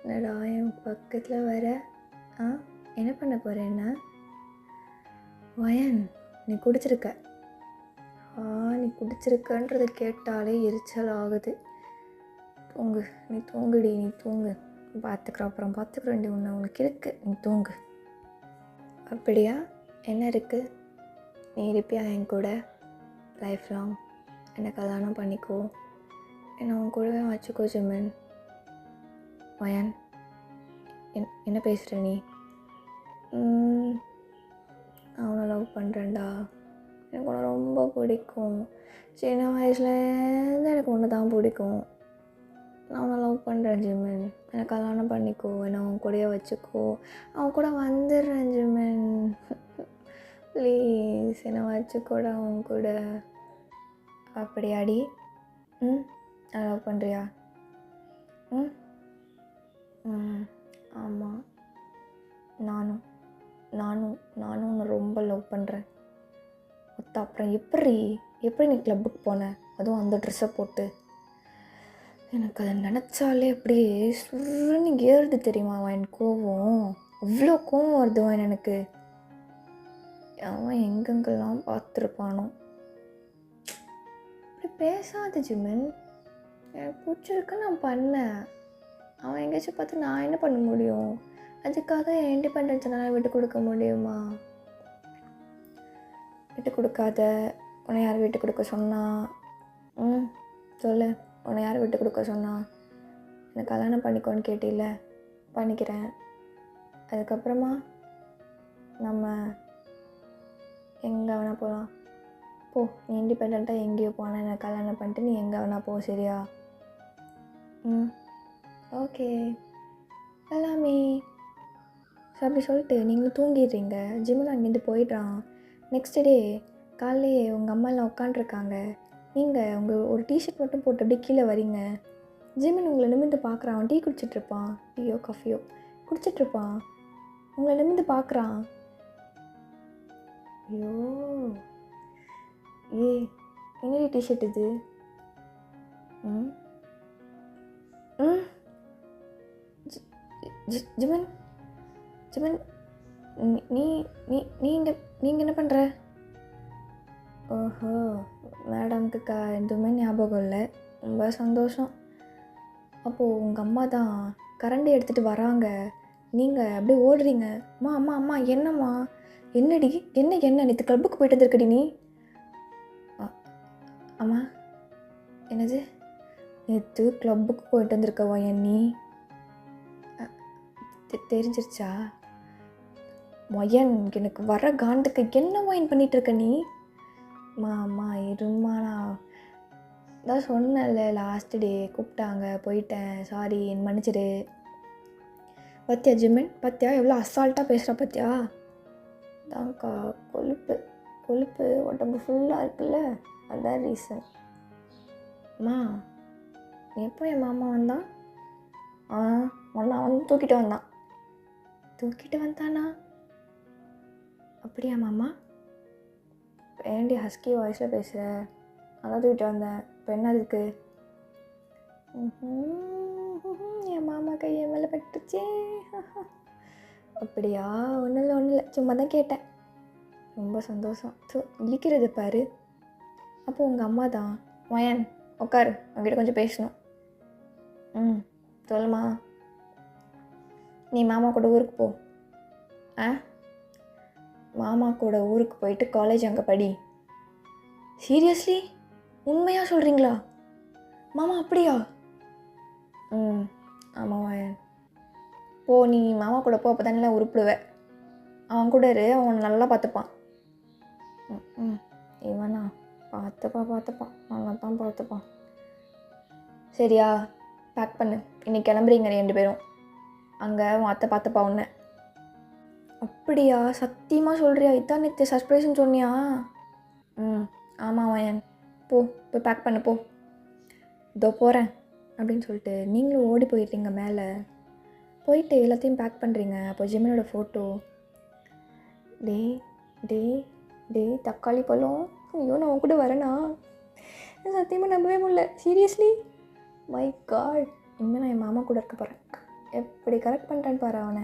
என்னடா என் பக்கத்தில் வர என்ன பண்ண போகிறேன்னா, வயன் நீ குடிச்சிருக்க. நீ குடிச்சிருக்கன்றதை கேட்டாலே எரிச்சல் ஆகுது. தூங்கு, நீ தூங்குடி, நீ தூங்கு, பார்த்துக்குறோம் அப்புறம் பார்த்துக்குறேன்டி ஒன்று, உனக்கு இருக்கு, நீ தூங்கு. அப்படியா, என்ன இருக்குது? நீ இருப்பியா என் கூட லைஃப் லாங்? என்னை கல்யாணம் பண்ணிக்கோ, என்னை உன் கூடவே வச்சுக்கோ ஜிமின். வயன் என்ன பேசுகிற நீ? அவனை லவ் பண்ணுறேன்டா, எனக்கு உன்னை ரொம்ப பிடிக்கும். சின்ன வயசுலேருந்து எனக்கு ஒன்று தான் பிடிக்கும். நான் அவனை லவ் பண்ணுறேன் ஜிமின், என்னை கல்யாணம் பண்ணிக்கோ, என்னை அவன் கூடயே வச்சுக்கோ, அவன் கூட வந்துடுறேன் ஜிமின், ப்ளீஸ் என்னை வச்சுக்கூட அவன் கூட. அப்படியாடி? நான் லவ் பண்ணுறியா? ஆமாம், நானும் உன்னை ரொம்ப லவ் பண்ணுறேன். அப்புறம் எப்படி நீ கிளப்புக்கு போன, அதுவும் அந்த ட்ரெஸ்ஸை போட்டு? எனக்கு அதை நினச்சாலே அப்படியே சுருன்னு ஏறுது தெரியுமா அவன் கோவம். அவ்வளோ கோவம் வருது அவன் எனக்கு. அவன் எங்கெங்கெல்லாம் பார்த்துருப்பானோ. அப்படி பேசாத ஜிமின், எனக்கு பிடிச்சிருக்கு, நான் பண்ணேன். அவன் எங்கேயாச்சும் பார்த்து நான் என்ன பண்ண முடியும்? அதுக்காக என் இண்டிபெண்டன்ஸை விட்டு கொடுக்க முடியுமா? விட்டு கொடுக்காத. உன்னை யார் விட்டு கொடுக்க சொன்னா? சொல்லு, உன்னை யார் விட்டு கொடுக்க சொன்னா? என்னை கல்யாணம் பண்ணிக்கோன்னு கேட்டில்ல, பண்ணிக்கிறேன். அதுக்கப்புறமா நம்ம எங்கே வேணால் போகலாம். போ, நீ இண்டிபெண்ட்டாக எங்கேயோ போனால் என்னை கல்யாணம் பண்ணிட்டு நீ எங்கே வேணால் போ, சரியா? ஓகே எல்லாமே. ஸோ அப்படி சொல்லிட்டு நீங்களும் தூங்கிடுறீங்க. ஜிம்மில் அங்கேருந்து போயிடுறான். நெக்ஸ்ட் டே காலையிலே உங்கள் அம்மாலாம் உட்காண்ட்ருக்காங்க. நீங்கள் உங்கள் ஒரு டிஷர்ட் மட்டும் போட்டு அப்படியே கீழே வரீங்க. ஜிமின் உங்களை நிமிர்ந்து பார்க்குறான். அவன் டீ குடிச்சிட்ருப்பான், டீயோ காஃபியோ குடிச்சிட்ருப்பான். உங்களை நிமிர்ந்து பார்க்குறான். ஐயோ என்னடி டிஷர்ட் இது? ஜிமின் நீங்கள் என்ன பண்ணுற? ஓஹோ, மேடம்க்கு எதுவுமே ஞாபகம் இல்லை. ரொம்ப சந்தோஷம். அப்போது உங்கள் அம்மா தான் கரண்டி எடுத்துகிட்டு வராங்க. நீங்கள் அப்படியே ஓடுறீங்க. அம்மா என்னம்மா? என்னடி என்ன நேற்று கிளப்புக்கு போயிட்டு வந்துருக்கடி நீ? அம்மா என்னது? நேற்று கிளப்புக்கு போயிட்டு வந்திருக்கவா நீ? தெரிஞ்சிருச்சா? மொயன், எனக்கு வர காண்டுக்கு என்ன வாயின் பண்ணிகிட்ருக்க நீ? அம்மா இருமா, நான் தான் சொன்னேன்ல லாஸ்ட் டே கூப்பிட்டாங்க, போயிட்டேன், சாரி, என் மன்னிச்சிடு. பத்தியா ஜிமின், பத்தியா எவ்வளோ அசால்ட்டாக பேசுகிறா பத்தியா? தான்க்கா கொழுப்பு. கொழுப்பு உடம்பு ஃபுல்லாக இருக்குல்ல, அதுதான் ரீசன். அம்மா எப்போ என் மாமா வந்தான்? ஒன்றா வந்து தூக்கிட்டு வந்தான். தூக்கிட்டு வந்தானா? அப்படியா மாமா? ஏண்டி ஹஸ்கி வாய்ஸில் பேசுகிற? அதான் தூக்கிட்டு வந்தேன். இப்போ என்ன அதுக்கு? என் மாமா கையை மேலே பட்டுச்சே. அப்படியா? ஒன்றும் இல்லை, சும்மா தான் கேட்டேன். ரொம்ப சந்தோஷம். இழிக்கிறது பாரு. அப்போ உங்கள் அம்மா தான். வயன் உட்காரு, அவங்ககிட்ட கொஞ்சம் பேசணும். சொல்லுமா. நீ மாமா கூட ஊருக்கு போ. மாமா கூட ஊருக்கு போயிட்டு காலேஜ் அங்கே படி. சீரியஸ்லி? உண்மையாக சொல்கிறீங்களா மாமா? அப்படியா? ஆமாம் வயன். போ, நீ மாமா கூட போ, அப்போ தானே உருப்பிடுவேன். அவன் கூட இரு, அவன் நல்லா பார்த்துப்பான். இவனா? பார்த்துப்பான், நல்லா தான் பார்த்துப்பான். சரியா? பேக் பண்ணு, இன்னைக்கு கிளம்புறீங்க 2 பேரும். அங்கே உன் அத்தை பார்த்துப்பா உன்னை. அப்படியா? சத்தியமாக சொல்கிறியா? இதான் நேற்று சர்ப்ரைஸ்ன்னு சொன்னியா? ஆமாம் வயன். போய் பேக் பண்ணு போ. இதோ போகிறேன் அப்படின்னு சொல்லிட்டு நீங்களும் ஓடி போயிட்டீங்க மேலே. போயிட்டு எல்லாத்தையும் பேக் பண்ணுறீங்க. அப்போ ஜிமினோட ஃபோட்டோ. டே தக்காளி பழம், ஐயோ நான் உன் கூட வரேனா? சத்தியமாக நம்பவே முடியல. சீரியஸ்லி? மை காட், இனிமேல் நான் என் மாமா கூட இருக்க போகிறேன். எப்படி கரெக்ட் பண்ணுறேன்னு பாரு அவனை.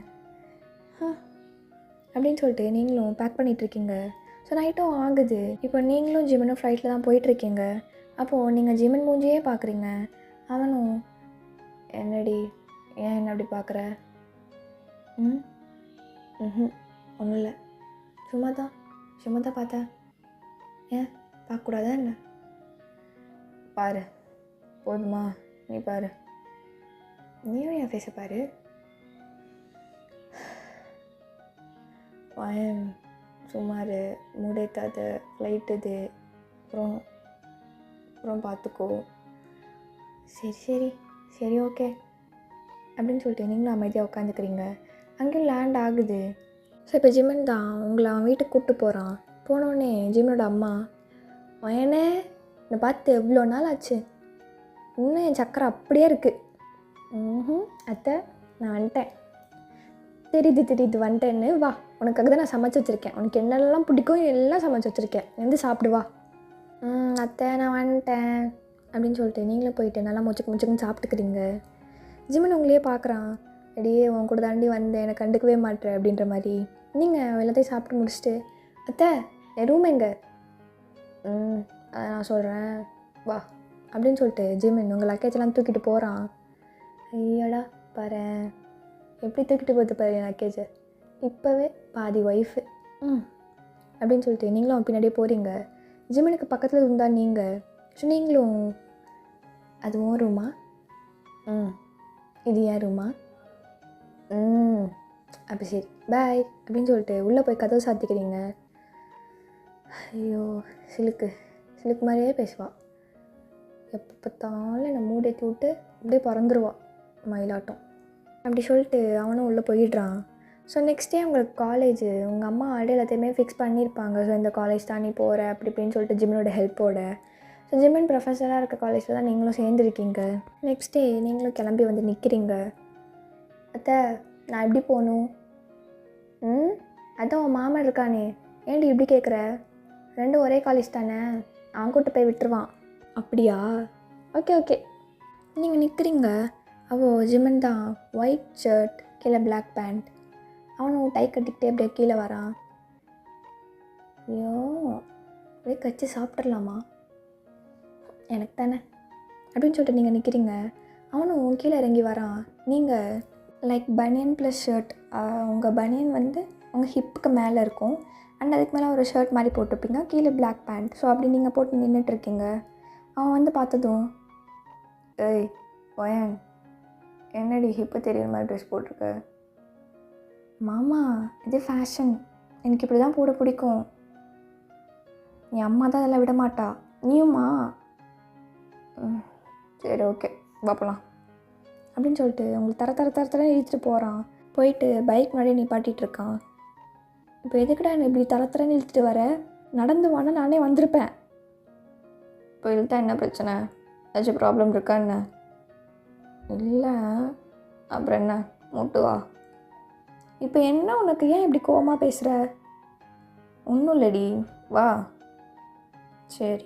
அப்படின்னு சொல்லிட்டு நீங்களும் பேக் பண்ணிகிட்ருக்கீங்க. ஸோ நைட்டும் ஆகுது. இப்போ நீங்களும் ஜிமனும் ஃப்ளைட்டில் தான் போயிட்டுருக்கீங்க. அப்போது நீங்கள் ஜிமன் மூஞ்சியே பார்க்குறீங்க. அவனும் என்னடி, ஏன் என்ன அப்படி பார்க்குற? ஒன்றும் இல்லை, சும்மா தான் பார்த்தேன். ஏன் பார்க்கக்கூடாதா என்ன? பாரு, போதுமா? நீ பாரு, நீயும் என் ஃபேஸை பாரு. பயம் சுமார் மூடேத்தாத ஃப்ளைட் இது. அப்புறம் பார்த்துக்கோ. சரி ஓகே அப்படின்னு சொல்லிட்டு நீங்களும் அமைதியாக உட்காந்துக்கிறீங்க. அங்கேயும் லேண்ட் ஆகுது. ஸோ இப்போ ஜிமன் தான் உங்களை அவன் வீட்டுக்கு கூப்பிட்டு போகிறான். போனோடனே ஜிமனோட அம்மா, வயனே என்னை பார்த்து எவ்வளோ நாள் ஆச்சு, இன்னும் என் சக்கரை அப்படியே இருக்குது. அத்தை நான் வந்துட்டேன். தெரியுது வந்துட்டேன்னு. வா, உனக்காக தான் நான் சமைச்சு வச்சுருக்கேன். உனக்கு என்னெல்லாம் பிடிக்கும் எல்லாம் சமைச்சு வச்சுருக்கேன், வந்து சாப்பிடுவா. அத்தை நான் வந்துட்டேன் அப்படின்னு சொல்லிட்டு நீங்களும் போயிட்டு நல்லா முச்சுக்குன்னு சாப்பிட்டுக்கிறீங்க. ஜிமன் உங்களையே பார்க்குறான். அப்படியே உன் கூட தாண்டி வந்தேன், என்னை கண்டுக்கவே மாட்டேன் அப்படின்ற மாதிரி. நீங்கள் எல்லாத்தையும் சாப்பிட்டு முடிச்சுட்டு, அத்தை என் ரூம் எங்கே? அதை நான் சொல்கிறேன் வா அப்படின்னு சொல்லிட்டு ஜிமன் உங்கள் லக்கேஜெல்லாம் தூக்கிட்டு போகிறான். ஐயாடா பாரு, எப்படி தூக்கிட்டு போகுது பாரு என் லக்கேஜை. இப்போவே பாதி ஒய்ஃபு அப்படின்னு சொல்லிட்டு நீங்களும் அவன் பின்னாடியே போகிறீங்க. ஜிமனுக்கு பக்கத்தில் இருந்தால் நீங்கள். ஸோ நீங்களும், அதுவும் ரூமா? இது ஏன் ரூமா? அப்போ சரி பாய் அப்படின்னு சொல்லிட்டு உள்ளே போய் கதவு சாத்திக்கிறீங்க. ஐயோ சிலுக்கு மாதிரியே பேசுவாள். எப்போ பார்த்தாலும் என்னை மூடேற்றி விட்டு அப்படியே பறந்துருவா மயிலாட்டம். அப்படி சொல்லிட்டு அவனும் உள்ளே போயிடுறான். ஸோ நெக்ஸ்ட் டே உங்களுக்கு காலேஜு. உங்கள் அம்மா ஆல்ரெடி எல்லாத்தையுமே ஃபிக்ஸ் பண்ணியிருப்பாங்க. ஸோ இந்த காலேஜ் தான் நீ போகிற அப்படி இப்படின்னு சொல்லிட்டு ஜிமனோட ஹெல்ப்போட. ஸோ ஜிமன் ப்ரொஃபஸராக இருக்க காலேஜில் தான் நீங்களும் சேர்ந்துருக்கீங்க. நெக்ஸ்ட் டே நீங்களும் கிளம்பி வந்து நிற்கிறீங்க. அத்தை நான் எப்படி போகணும்? அதான் உன் மாமன் இருக்கானே, ஏன்டி இப்படி கேட்குற? 2 ஒரே காலேஜ் தானே, அவன் கூட்டு போய் விட்டுருவான். அப்படியா? ஓகே நீங்கள் நிற்கிறீங்க. அவள் ஜிமன் தான் ஒயிட் ஷர்ட் கீழே பிளாக் பேண்ட். அவனும் டை கட்டிக்கிட்டே அப்படியே கீழே வரான். ஐயோ அப்படியே கச்சி சாப்பிட்றலாமா எனக்கு தானே அப்படின்னு சொல்லிட்டு நீங்கள் நிற்கிறீங்க. அவனும் கீழே இறங்கி வரான். நீங்கள் லைக் பனியன் ப்ளஸ் ஷர்ட். உங்கள் பனியன் வந்து உங்கள் ஹிப்புக்கு மேலே இருக்கும். அண்ட் அதுக்கு மேலே ஒரு ஷர்ட் மாதிரி போட்டிருப்பீங்க, கீழே பிளாக் பேண்ட். ஸோ அப்படி நீங்கள் போட்டு நின்றுட்டுருக்கீங்க. அவன் வந்து பார்த்ததும், ஏய் ஒயன் என்னடி ஹிப்பு தெரியுற மாதிரி ட்ரெஸ் போட்டிருக்க? மாமா இது ஃபேஷன், எனக்கு இப்படி தான் போட பிடிக்கும். என் அம்மா தான் அதெல்லாம் விட மாட்டா, நீயுமா? சரி ஓகே பார்ப்பலாம் அப்படின்னு சொல்லிட்டு உங்களுக்கு தர இழுத்துட்டு போகிறான். போயிட்டு பைக் முன்னாடி நிப்பாட்டிகிட்டு இருக்கான். இப்போ எதுக்குடா என்ன இப்படி தரன்னு இழுத்துட்டு வர? நடந்து வானா நானே வந்திருப்பேன். இப்போ இழுத்தா என்ன பிரச்சனை? ஏதாச்சும் ப்ராப்ளம் இருக்கா என்ன? இல்லை, அப்புறம் என்ன மூட்டு வா. இப்போ என்ன உனக்கு? ஏன் இப்படி கோவமாக பேசுகிற? ஒன்றும் இல்லடி, வா. சரி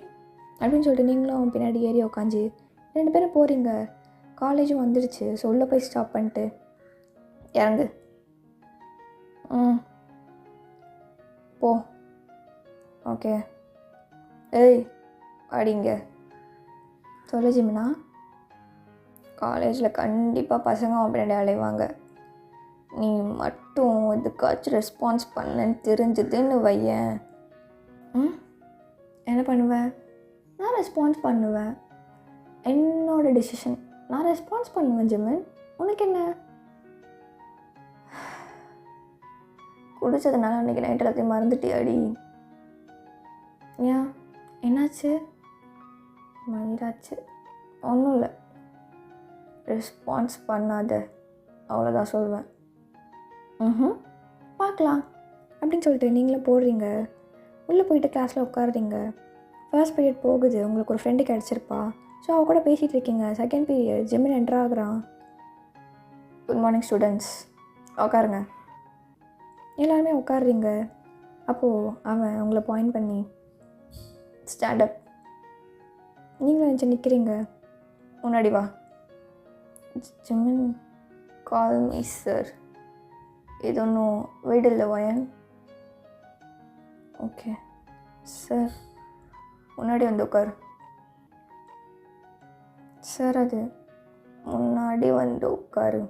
அப்படின்னு சொல்லிட்டு நீங்களும் பின்னாடி ஏறி உக்காஞ்சி 2 பேரும் போகிறீங்க. காலேஜும் வந்துடுச்சு. ஸோ உள்ளே போய் ஸ்டாப் பண்ணிட்டு இறங்கு. போ. ஓகே. ஏய் அடிங்க. சொல்லு ஜிமினா. காலேஜில் கண்டிப்பாக பசங்க அவன் பின்னாடி அலைவாங்க. நீ மட்டும் இதுக்காச்சும் ரெஸ்பான்ஸ் பண்ணன்னு தெரிஞ்சதுன்னு வையேன். என்ன பண்ணுவேன்? நான் ரெஸ்பான்ஸ் பண்ணுவேன். என்னோடய டிசிஷன். நான் ரெஸ்பான்ஸ் பண்ணுவேன் ஜிமின். உனக்கு என்ன? குடித்ததுனால அன்றைக்கி நைட் எல்லாத்தையும் மறந்துட்டியாடி? ஏன் என்னாச்சு? மயிராச்சு. ஒன்றும் இல்லை, ரெஸ்பான்ஸ் பண்ணாத, அவ்வளோதான் சொல்வேன். பார்க்கலாம் அப்படின்னு சொல்லிட்டு நீங்களே போடுறீங்க. உள்ளே போயிட்டு கிளாஸில் உட்காடுறீங்க. ஃபர்ஸ்ட் பீரியட் போகுது. உங்களுக்கு ஒரு ஃப்ரெண்டு கிடச்சிருப்பா. ஸோ அவள் கூட பேசிகிட்டு இருக்கீங்க. செகண்ட் பீரியட் ஜிமின் என்ட்ரு ஆகுறான். குட் மார்னிங் ஸ்டூடெண்ட்ஸ், உட்காருங்க. எல்லாருமே உட்காடுறீங்க. அப்போது அவன் உங்களை பாயிண்ட் பண்ணி ஸ்டாண்டப். நீங்களும் எஞ்சி நிற்கிறீங்க. முன்னாடி வா. Jimin call me sir. இது ஒன்றும் வீடு இல்லை வயன். Okay sir. முன்னாடி வந்து உட்காரு. சார் அது முன்னாடி வந்து உட்காரு.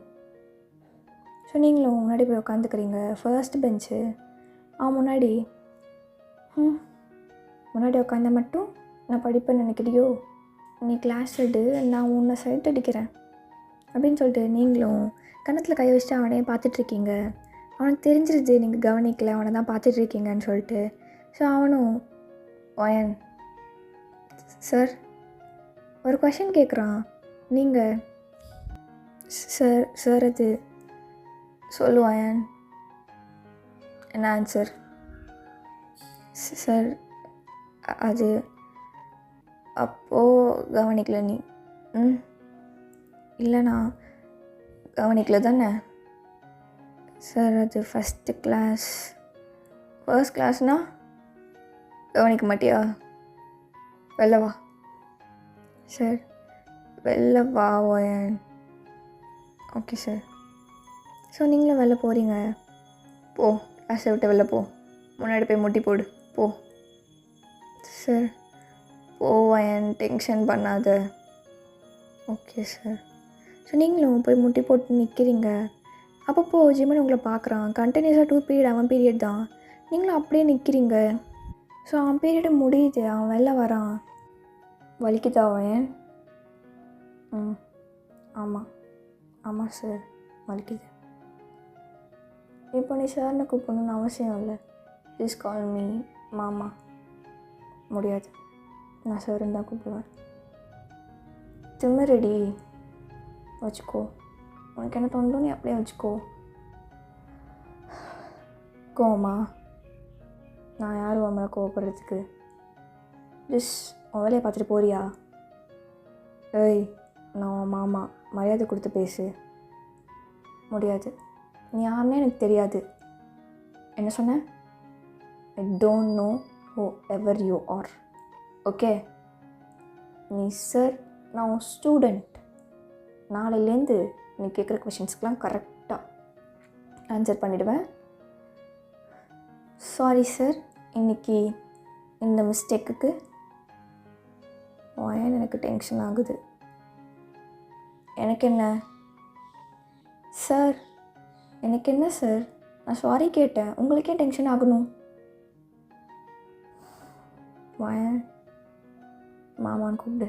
ஸோ நீங்களும் முன்னாடி போய் உட்காந்துக்கிறீங்க. ஃபர்ஸ்ட் பெஞ்சு அவன் முன்னாடி. முன்னாடி உட்காந்தா மட்டும் நான் படிப்பேன்னு நினைக்கிறியோ? நீ கிளாஸ் எடு, நான் உன்னை சைட் அடிக்கிறேன் அப்படின்னு சொல்லிட்டு நீங்களும் கன்னத்தில் கை வச்சுட்டு அவனையே பார்த்துட்ருக்கீங்க. அவனுக்கு தெரிஞ்சிருது நீங்கள் கவனிக்கலை, அவனை தான் பார்த்துட்ருக்கீங்கன்னு சொல்லிட்டு. ஸோ அவனும் வயன் சார் ஒரு கொஷின் கேட்குறான். நீங்கள் சார் சார் அது சொல்லுவாயன். என்ன ஆன்சர்? சார் அது அப்போது கவனிக்கல நீ. இல்லைண்ணா கவனிக்கல தானே சார். அது ஃபஸ்ட் கிளாஸ்னால் கவனிக்க மாட்டியா? வெளில வா சார். வெளில வா வயன். Okay sir. ஸோ நீங்களும் வெளில போகிறீங்க. போ, கிளாஸை விட்டு வெளில போ. முன்னாடி போய் முட்டி போடு போ. சார் போ வயன், டென்ஷன் பண்ணாத. Okay sir. ஸோ நீங்களும் போய் முட்டி போட்டு நிற்கிறீங்க. அப்பப்போ ஜிமின் உங்களை பார்க்குறான். கண்டினியூஸாக 2 பீரியட் அவன் பீரியட் தான். நீங்களும் அப்படியே நிற்கிறீங்க. ஸோ அவன் பீரியடு முடியுது. அவன் வெளில வரான். வலிக்குதா வயன்? ஆமாம் சார் வலிக்குது. இப்போ நீ சார்னு கூப்பிடணுன்னு அவசியம் இல்லை. ப்ளீஸ் கால் மீ மாமா. முடியாது, நான் சார்ன்னு தான் கூப்பிடுவேன். திமிரடி வச்சுக்கோ. உனக்கு என்ன தோணுதோ நீ அப்படியே வச்சுக்கோ. கோவமா? நான் யார் உன் மேலே கோவப்படுறதுக்கு? ஜஸ்ட் உன் வேலையை பார்த்துட்டு போறியா? ஏய், நான் உன் மாமா, மரியாதை கொடுத்து பேசு. முடியாது, நீ யாருன்னே எனக்கு தெரியாது. என்ன சொன்ன? I don't know who ever you are. Okay? நீ சார், நான் உன் ஸ்டூடெண்ட். நாளையிலேருந்து நீ கேட்குற கொஷின்ஸ்க்கெலாம் கரெக்டாக ஆன்சர் பண்ணிவிடுவேன். சாரி சார், இன்றைக்கி இந்த மிஸ்டேக்குக்கு ஏன் எனக்கு டென்ஷன் ஆகுது. எனக்கு என்ன சார்? எனக்கு என்ன சார்? நான் சாரி கேட்டேன், உங்களுக்கே டென்ஷன் ஆகணும். வாயன் மாமான்னு கூப்பிடு.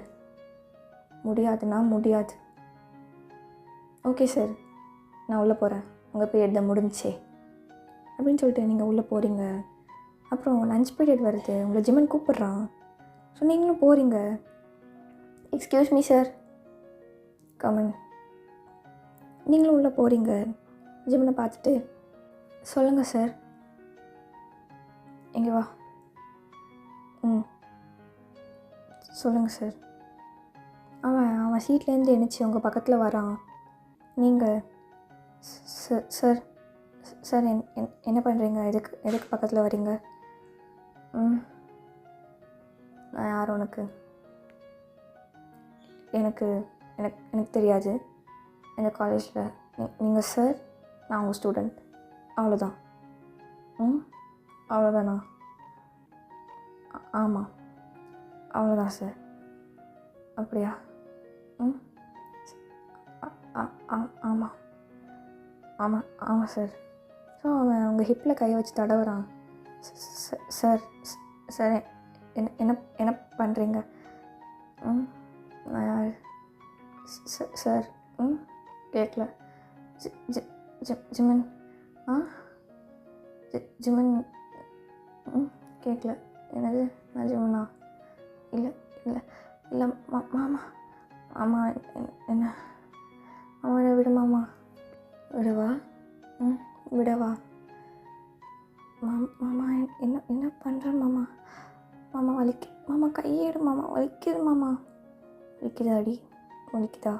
முடியாதுன்னா முடியாது. ஓகே சார், நான் உள்ளே போகிறேன். உங்கள் பீரியட் தான் முடிஞ்சே அப்படின்னு சொல்லிட்டு நீங்கள் உள்ளே போகிறீங்க. அப்புறம் லஞ்ச் பீரியட் வருது. உங்களை ஜிமின் கூப்பிட்றான். ஸோ நீங்களும் போகிறீங்க. Excuse me sir, come on. நீங்களும் உள்ளே போகிறீங்க. ஜிமினை பார்த்துட்டு சொல்லுங்கள் சார். இங்கே வா. ம் சொல்லுங்கள் சார். அவன் சீட்லேருந்து எழுந்துச்சி உங்கள் பக்கத்தில் வரான். நீங்கள் சார் சார் சார் என்ன பண்ணுறீங்க? எதுக்கு பக்கத்தில் வரீங்க? நான் யார் உனக்கு? எனக்கு எனக்கு எனக்கு தெரியாது. இந்த காலேஜில் நீங்கள் சார், நான் உங்கள் ஸ்டூடெண்ட், அவ்வளோதான். அவ்வளோதானா? ஆமாம், அவ்வளோதான் சார். அப்படியா? ஆமாம் ஆமாம் ஆமாம் சார். ஸோ அவன் உங்கள் ஹிப்பில் கையை வச்சு தடவுறான். சார் சார் என்ன என்ன பண்ணுறீங்க? நான் யார் சார்? கேட்கல. ஜிமன். ஜிமன். கேட்கல. என்னது? நான் ஜிமனா? இல்லை இல்லை இல்லை மாமா. மாமா என்ன? மாமா விடு மாமா. விடவா? விடவா? மாமா என்ன பண்ணுற மாமா? மாமா மாமா கையேடு மாமா, வலிக்குது மாமா. வலிக்குதா அடி? வலிக்குதா?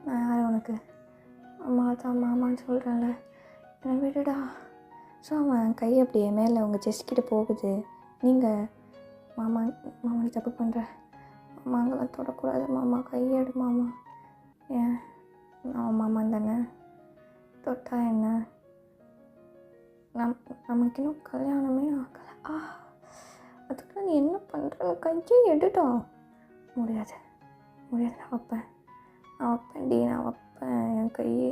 நான் யார் உனக்கு? அம்மா தான் மாமான்னு சொல்கிறேன்ல, என்னை விடுடா. ஸோ அவன் கை அப்படியே மேலே உங்கள் செஸ்ட் கிட்ட போகுது. நீங்கள் மாமா நீ தப்பு பண்ணுற மாமா, அங்கெல்லாம் தொடக்கூடாது மாமா, கையேடு மாமா. ஏன் நான் மாமான் தானே, தொட்டா என்ன? நமக்கு இன்னும் கல்யாணமே ஆகலை. அதுக்குள்ள நீ என்ன பண்ணுற? கையை எடுடா. முடியாது நான் வைப்பேன் நான் வைப்பேன் என் கையை.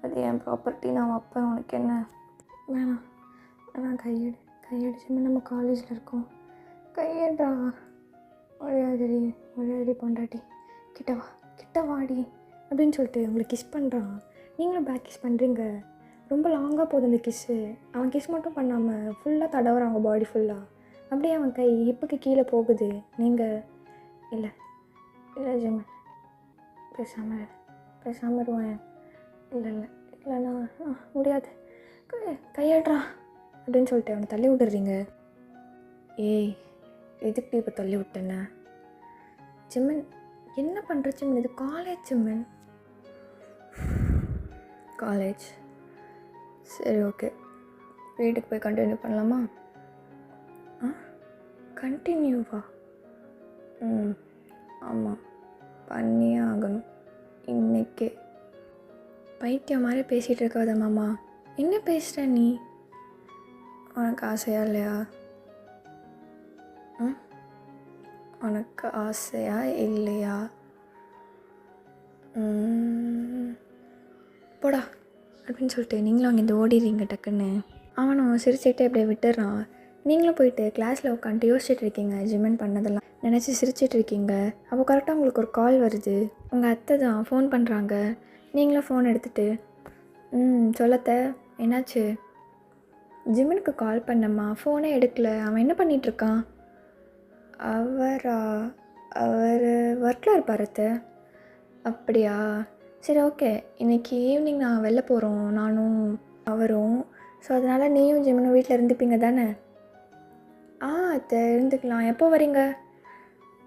அது என் ப்ராப்பர்ட்டி, நான் வைப்பேன். உனக்கு என்ன? வேணாம் கையடிச்சுமே நம்ம காலேஜில் இருக்கோம். கையேடா. முடியாதடி பொண்டாட்டி, கிட்ட வாடி அப்படின்னு சொல்லிட்டு அவங்களை கிஸ் பண்ணுறான். நீங்களும் பேக் கிஸ் பண்ணுறீங்க. ரொம்ப லாங்காக போகுது அந்த கிஸ்ஸு. அவன் கிஸ் மட்டும் பண்ணாமல் ஃபுல்லாக தடவுறாங்க பாடி ஃபுல்லாக. அப்படியே அவன் கை ஹிப்புக்கு கீழே போகுது. நீங்கள் இல்லை ஜிமன், பேசாமல் இருவேன். இல்லைண்ணா முடியாது, கையாடுறா அப்படின்னு சொல்லிட்டு அவனை தள்ளி விட்டுறீங்க. ஏய், எதுக்கு இப்போ தள்ளி விட்டேண்ணே? ஜிமன் என்ன பண்ணுற ஜிமன்? இது காலேஜ் ஜிமன், காலேஜ். சரி ஓகே, வீட்டுக்கு போய் கண்டினியூ பண்ணலாமா? கண்டினியூவா? ஆமாம், பண்ணியே ஆகணும் இன்னைக்கே. பைத்தியம் மாதிரி பேசிகிட்டு இருக்காத மாமா. என்ன பேசுகிற நீ? உனக்கு ஆசையா இல்லையா? உனக்கு ஆசையா இல்லையா? போடா அப்படின்னு சொல்லிட்டு நீங்களும் அங்கேருந்து ஓடிடுறீங்க டக்குன்னு. அவனும் சிரிச்சுக்கிட்டே அப்படியே விட்டுறான். நீங்களும் போயிட்டு கிளாஸில் உட்காந்துட்டு யோசிச்சுட்டு இருக்கீங்க. ஜிமன் பண்ணதெல்லாம் நினச்சி சிரிச்சிட்டு இருக்கீங்க. அப்போ கரெக்டாக உங்களுக்கு ஒரு கால் வருது. உங்கள் அத்தை தான் ஃபோன் பண்ணுறாங்க. நீங்களும் ஃபோன் எடுத்துகிட்டு சொல்லத்த என்னாச்சு? ஜிமனுக்கு கால் பண்ணம்மா, ஃபோனே எடுக்கல. அவன் என்ன பண்ணிகிட்ருக்கான்? அவர் ஒர்க்கில் இருப்பார் அத்தை. அப்படியா? சரி ஓகே, இன்றைக்கி ஈவினிங் நான் வெளில போகிறோம், நானும் அவரும். ஸோ அதனால் நீயும் ஜிமனும் வீட்டில் இருந்துப்பீங்க தானே? அத்தை இருந்துக்கலாம். எப்போ வரீங்க?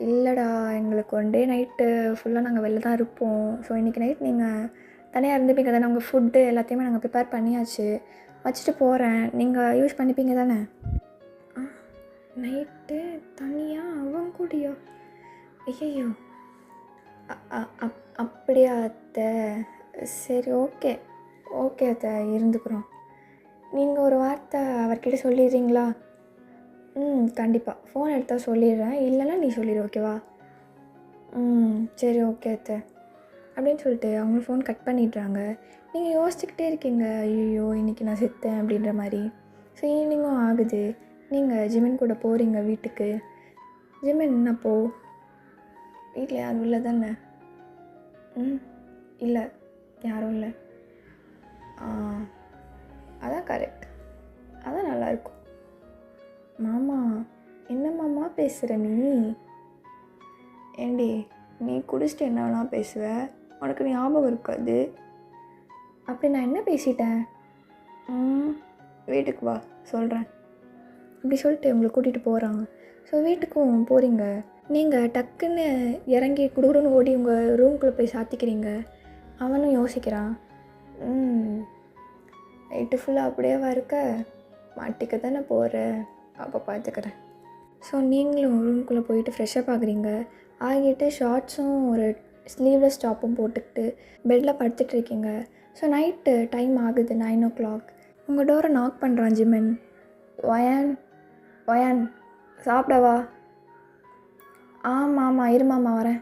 இல்லைடா, எங்களுக்கு ஒன் டே நைட்டு ஃபுல்லாக நாங்கள் வெளில தான் இருப்போம். ஸோ இன்றைக்கி நைட் நீங்கள் தனியாக இருந்துப்பீங்க தானே? உங்கள் ஃபுட்டு எல்லாத்தையுமே நாங்கள் ப்ரிப்பேர் பண்ணியாச்சு, வச்சுட்டு போகிறேன். நீங்கள் யூஸ் பண்ணிப்பீங்க தானே? நைட்டு தனியாக அவன் கூடியா? ஐயோ, அப்படியா அத்தை? சரி ஓகே அத்தை, இருந்துக்கிறோம். நீங்கள் ஒரு வார்த்தை அவர்கிட்ட சொல்லிடுறீங்களா? கண்டிப்பாக ஃபோன் எடுத்தால் சொல்லிடுறேன், இல்லைன்னா நீ சொல்லிடு, ஓகேவா? சரி ஓகே அத்தை அப்படின்னு சொல்லிட்டு அவங்க ஃபோன் கட் பண்ணிடுறாங்க. நீங்கள் யோசிச்சுக்கிட்டே இருக்கீங்க, ஐயோ இன்றைக்கி நான் செத்தேன் அப்படின்ற மாதிரி. ஸோ ஈவினிங்கும் ஆகுது. நீங்கள் ஜிமன் கூட போகிறீங்க வீட்டுக்கு. ஜிமன் என்னப்போ வீட்டில் யாரும் இல்லை தானே? இல்லை, யாரும் இல்லை. அதான் கரெக்ட், அதான் நல்லாயிருக்கும். மாமா என்ன மாமா பேசுகிற நீ? ஏண்டி நீ குடிச்சிட்டு என்ன வேணால் பேசுவ, உனக்கு ஞாபகம் இருக்காது. அப்படி நான் என்ன பேசிட்டேன்? வீட்டுக்கு வா சொல்கிறேன் அப்படி சொல்லிட்டு உங்களை கூட்டிகிட்டு போகிறாங்க. ஸோ வீட்டுக்கும் போகிறீங்க. நீங்கள் டக்குன்னு இறங்கி குடுகுடுன்னு ஓடி உங்கள் ரூம்குள்ளே போய் சாத்திக்கிறீங்க. அவனும் யோசிக்கிறான், நைட்டு ஃபுல்லாக அப்படியேவா இருக்க, மாட்டிக்க தானே போகிற, அப்போ பார்த்துக்கிறேன். ஸோ நீங்களும் ரூம்குள்ளே போயிட்டு ஃப்ரெஷ்ஷப் ஆகுறீங்க. ஆகிட்டு ஷார்ட்ஸும் ஒரு ஸ்லீவ்லெஸ் டாப்பும் போட்டுக்கிட்டு பெட்டில் படுத்துட்ருக்கீங்க. ஸோ நைட்டு டைம் ஆகுது, 9 o'clock. உங்கள் டோரை நாக் பண்ணுறான் ஜிமின். Wayan Wayan சாப்பிடவா? ஆமாம் இருமாம்மா வரேன்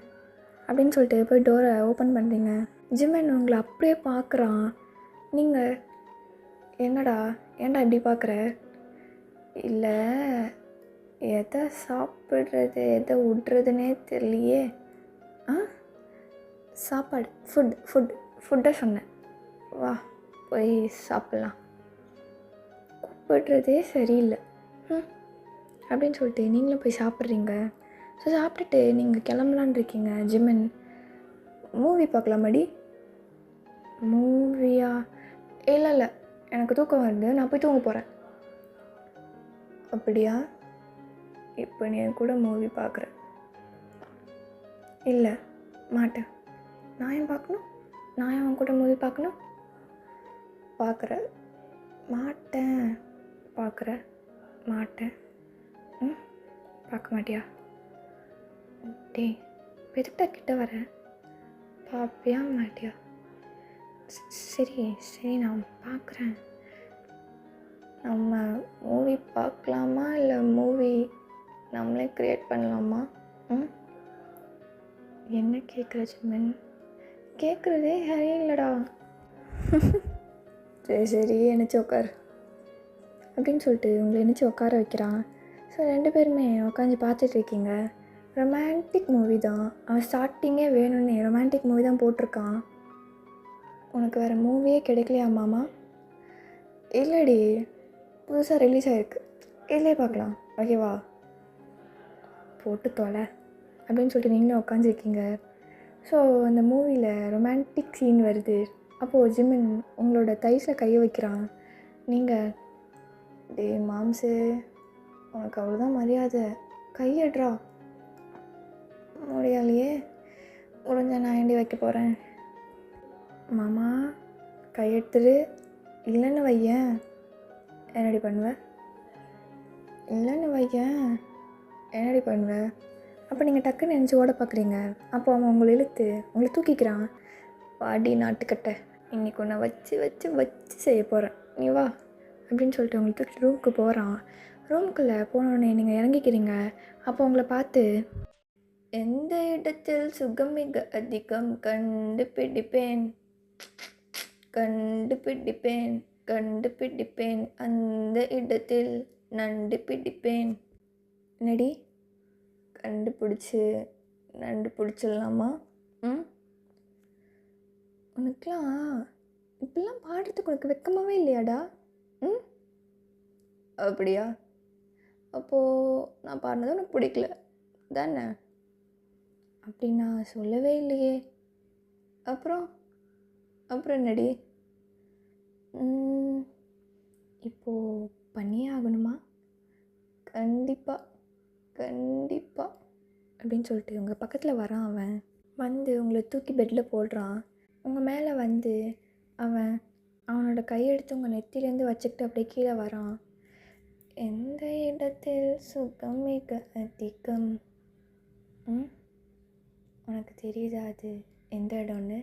அப்படின்னு சொல்லிட்டு போய் டோரை ஓப்பன் பண்ணுறீங்க. ஜிமின் உங்களை அப்படியே பார்க்குறான். நீங்கள் என்னடா ஏன்டா இப்படி பார்க்குற? இல்லை, எதை சாப்பிட்றது எதை விட்றதுனே தெரியலையே. சாப்பாடு ஃபுட்டை சொன்னேன், வா போய் சாப்பிட்லாம். கூப்பிடுறதே சரியில்லை அப்படின்னு சொல்லிட்டு நீங்களும் போய் சாப்பிட்றீங்க. ஸோ சாப்பிட்டுட்டு நீங்கள் கிளம்பலான் இருக்கீங்க. ஜிமின், மூவி பார்க்கலாமாடி? மூவியா? இல்லை எனக்கு தூக்கம் வருது, நான் போய் தூங்க போகிறேன். அப்படியா? இப்போ நீ என் கூட மூவி பார்க்குற? இல்லை மாட்டேன். நான் ஏன் பார்க்கணும்? நான் ஏன் அவன் கூட மூவி பார்க்கணும்? பார்க்குற மாட்டேன். பார்க்குற மாட்டேன். பார்க்க மாட்டியா? டேய் எதுக்கிட்ட கிட்ட வர? பார்ப்பியா மாட்டியா? சரி நான் பார்க்குறேன். நம்ம மூவி பார்க்கலாமா இல்லை மூவி நம்மளே க்ரியேட் பண்ணலாமா? என்ன கேட்குற ஜிமின்? கேட்குறதே சரியில்லடா. சரி என்னச்சு உட்கார் அப்படின்னு சொல்லிட்டு உங்களை என்னச்சு உட்கார வைக்கிறான். ஸோ 2 பேருமே உட்காந்து பார்த்துட்ருக்கீங்க. ரொமான்டிக் மூவி தான். அவன் ஸ்டார்டிங்கே வேணும்னே ரொமான்டிக் மூவி தான் போட்டிருக்கான். உனக்கு வேறு மூவியே கிடைக்கலையா மாமா? இல்லைடி, புதுசாக ரிலீஸ் ஆகிருக்கு, இல்லையே பார்க்கலாம், ஓகேவா? போட்டு தொலை அப்படின்னு சொல்லிட்டு நீங்களும் உட்காந்துருக்கீங்க. ஸோ அந்த மூவியில் ரொமான்டிக் சீன் வருது. அப்போது ஜிமின் உங்களோட தைஸில் கையை வைக்கிறான். நீங்கள், டே மாம்சு, உனக்கு அவ்வளோதான் மரியாதை, கையட்றா. முடியாலையே, முடிஞ்சா நான் ஏண்டி வைக்க போகிறேன்? மாமா கையெடுத்துரு, இல்லைன்னு வையேன் என்னடி பண்ணுவேன்? இல்லைன்னு வையேன் என்னடி பண்ணுவேன்? அப்போ நீங்கள் டக்குன்னு நினச்சி ஓட பார்க்குறீங்க. அப்போ அவன் உங்களை இழுத்து உங்களை தூக்கிக்கிறான். வாடி நாட்டுக்கட்டை, இன்றைக்கி உன்னை வச்சு செய்ய போகிறேன், நீ வா அப்படின்னு சொல்லிட்டு உங்களை தூக்கி ரூமுக்கு போகிறான். ரூமுக்குள்ளே போனோடனே நீங்கள் இறங்கிக்கிறீங்க. அப்போ உங்களை பார்த்து, எந்த இடத்தில் சுகம் மிக அதிகம் கண்டுபிடிப்பேன் அந்த இடத்தில் நண்டு பிடிப்பேன். நடி நண்டு பிடிச்சிடலாமா? உனக்குலாம் இப்படிலாம் பாடுறதுக்கு உனக்கு வெக்கமாகவே இல்லையாடா? அப்படியா? அப்போது நான் பாடினது உனக்கு பிடிக்கல தானே? அப்படி நான் சொல்லவே இல்லையே. அப்புறம் என்னடி? இப்போது பண்ணியே ஆகணுமா? கண்டிப்பாக அப்படின்னு சொல்லிட்டு உங்கள் பக்கத்தில் வரான். அவன் வந்து உங்களை தூக்கி பெட்டில் போடுறான். உங்கள் மேலே வந்து அவனோட கையெடுத்து உங்கள் நெத்திலேருந்து வச்சுக்கிட்டு அப்படியே கீழே வரான். எந்த இடத்தில் சுகம் மிக அதிகம்? உனக்கு தெரியுதா அது எந்த இடம்னு?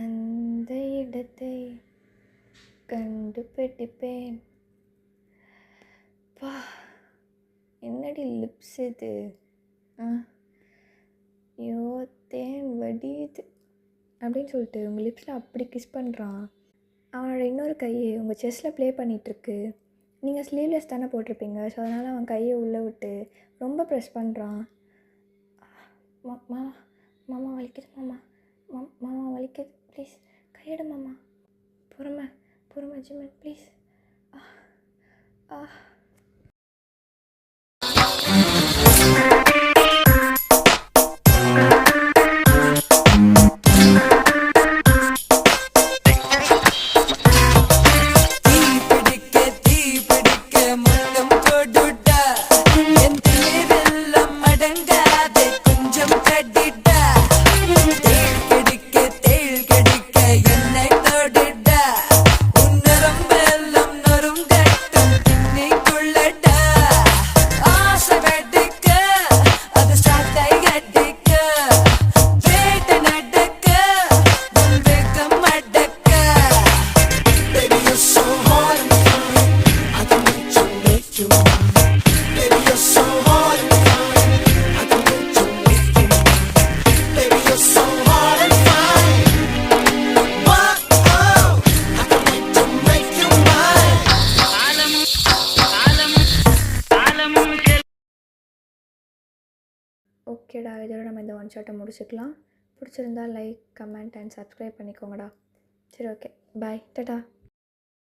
அந்த இடத்தை கண்டுபிடிப்பேன். பா, என்னடி லிப்ஸ் இது? ஐயோ தேன் வடியுது அப்படின்னு சொல்லிட்டு உங்கள் லிப்ஸில் அப்படி கிஸ் பண்ணுறான். அவனோட இன்னொரு கையை உங்கள் செஸ்ட்டில் ப்ளே பண்ணிகிட்ருக்கு. நீங்கள் ஸ்லீவ்லெஸ் தானே போட்டிருப்பீங்க. ஸோ அதனால் அவன் கையை உள்ளே விட்டு ரொம்ப ப்ரெஸ் பண்ணுறான். மாமா வலிக்குது, மாமா வலிக்குது, ப்ளீஸ் கையெடு மாமா. பொறுமை ஜிமின் ப்ளீஸ்.
தீ பிடிக்க முத்தம் கொடுடா.
ஓகேடா, இதோட நம்ம இந்த ஒன் ஷாட்டை முடிச்சுக்கலாம். பிடிச்சிருந்தா லைக், கமெண்ட் அண்ட் சப்ஸ்கிரைப் பண்ணிக்கோங்கடா. சரி, ஓகே, பாய், டாடா.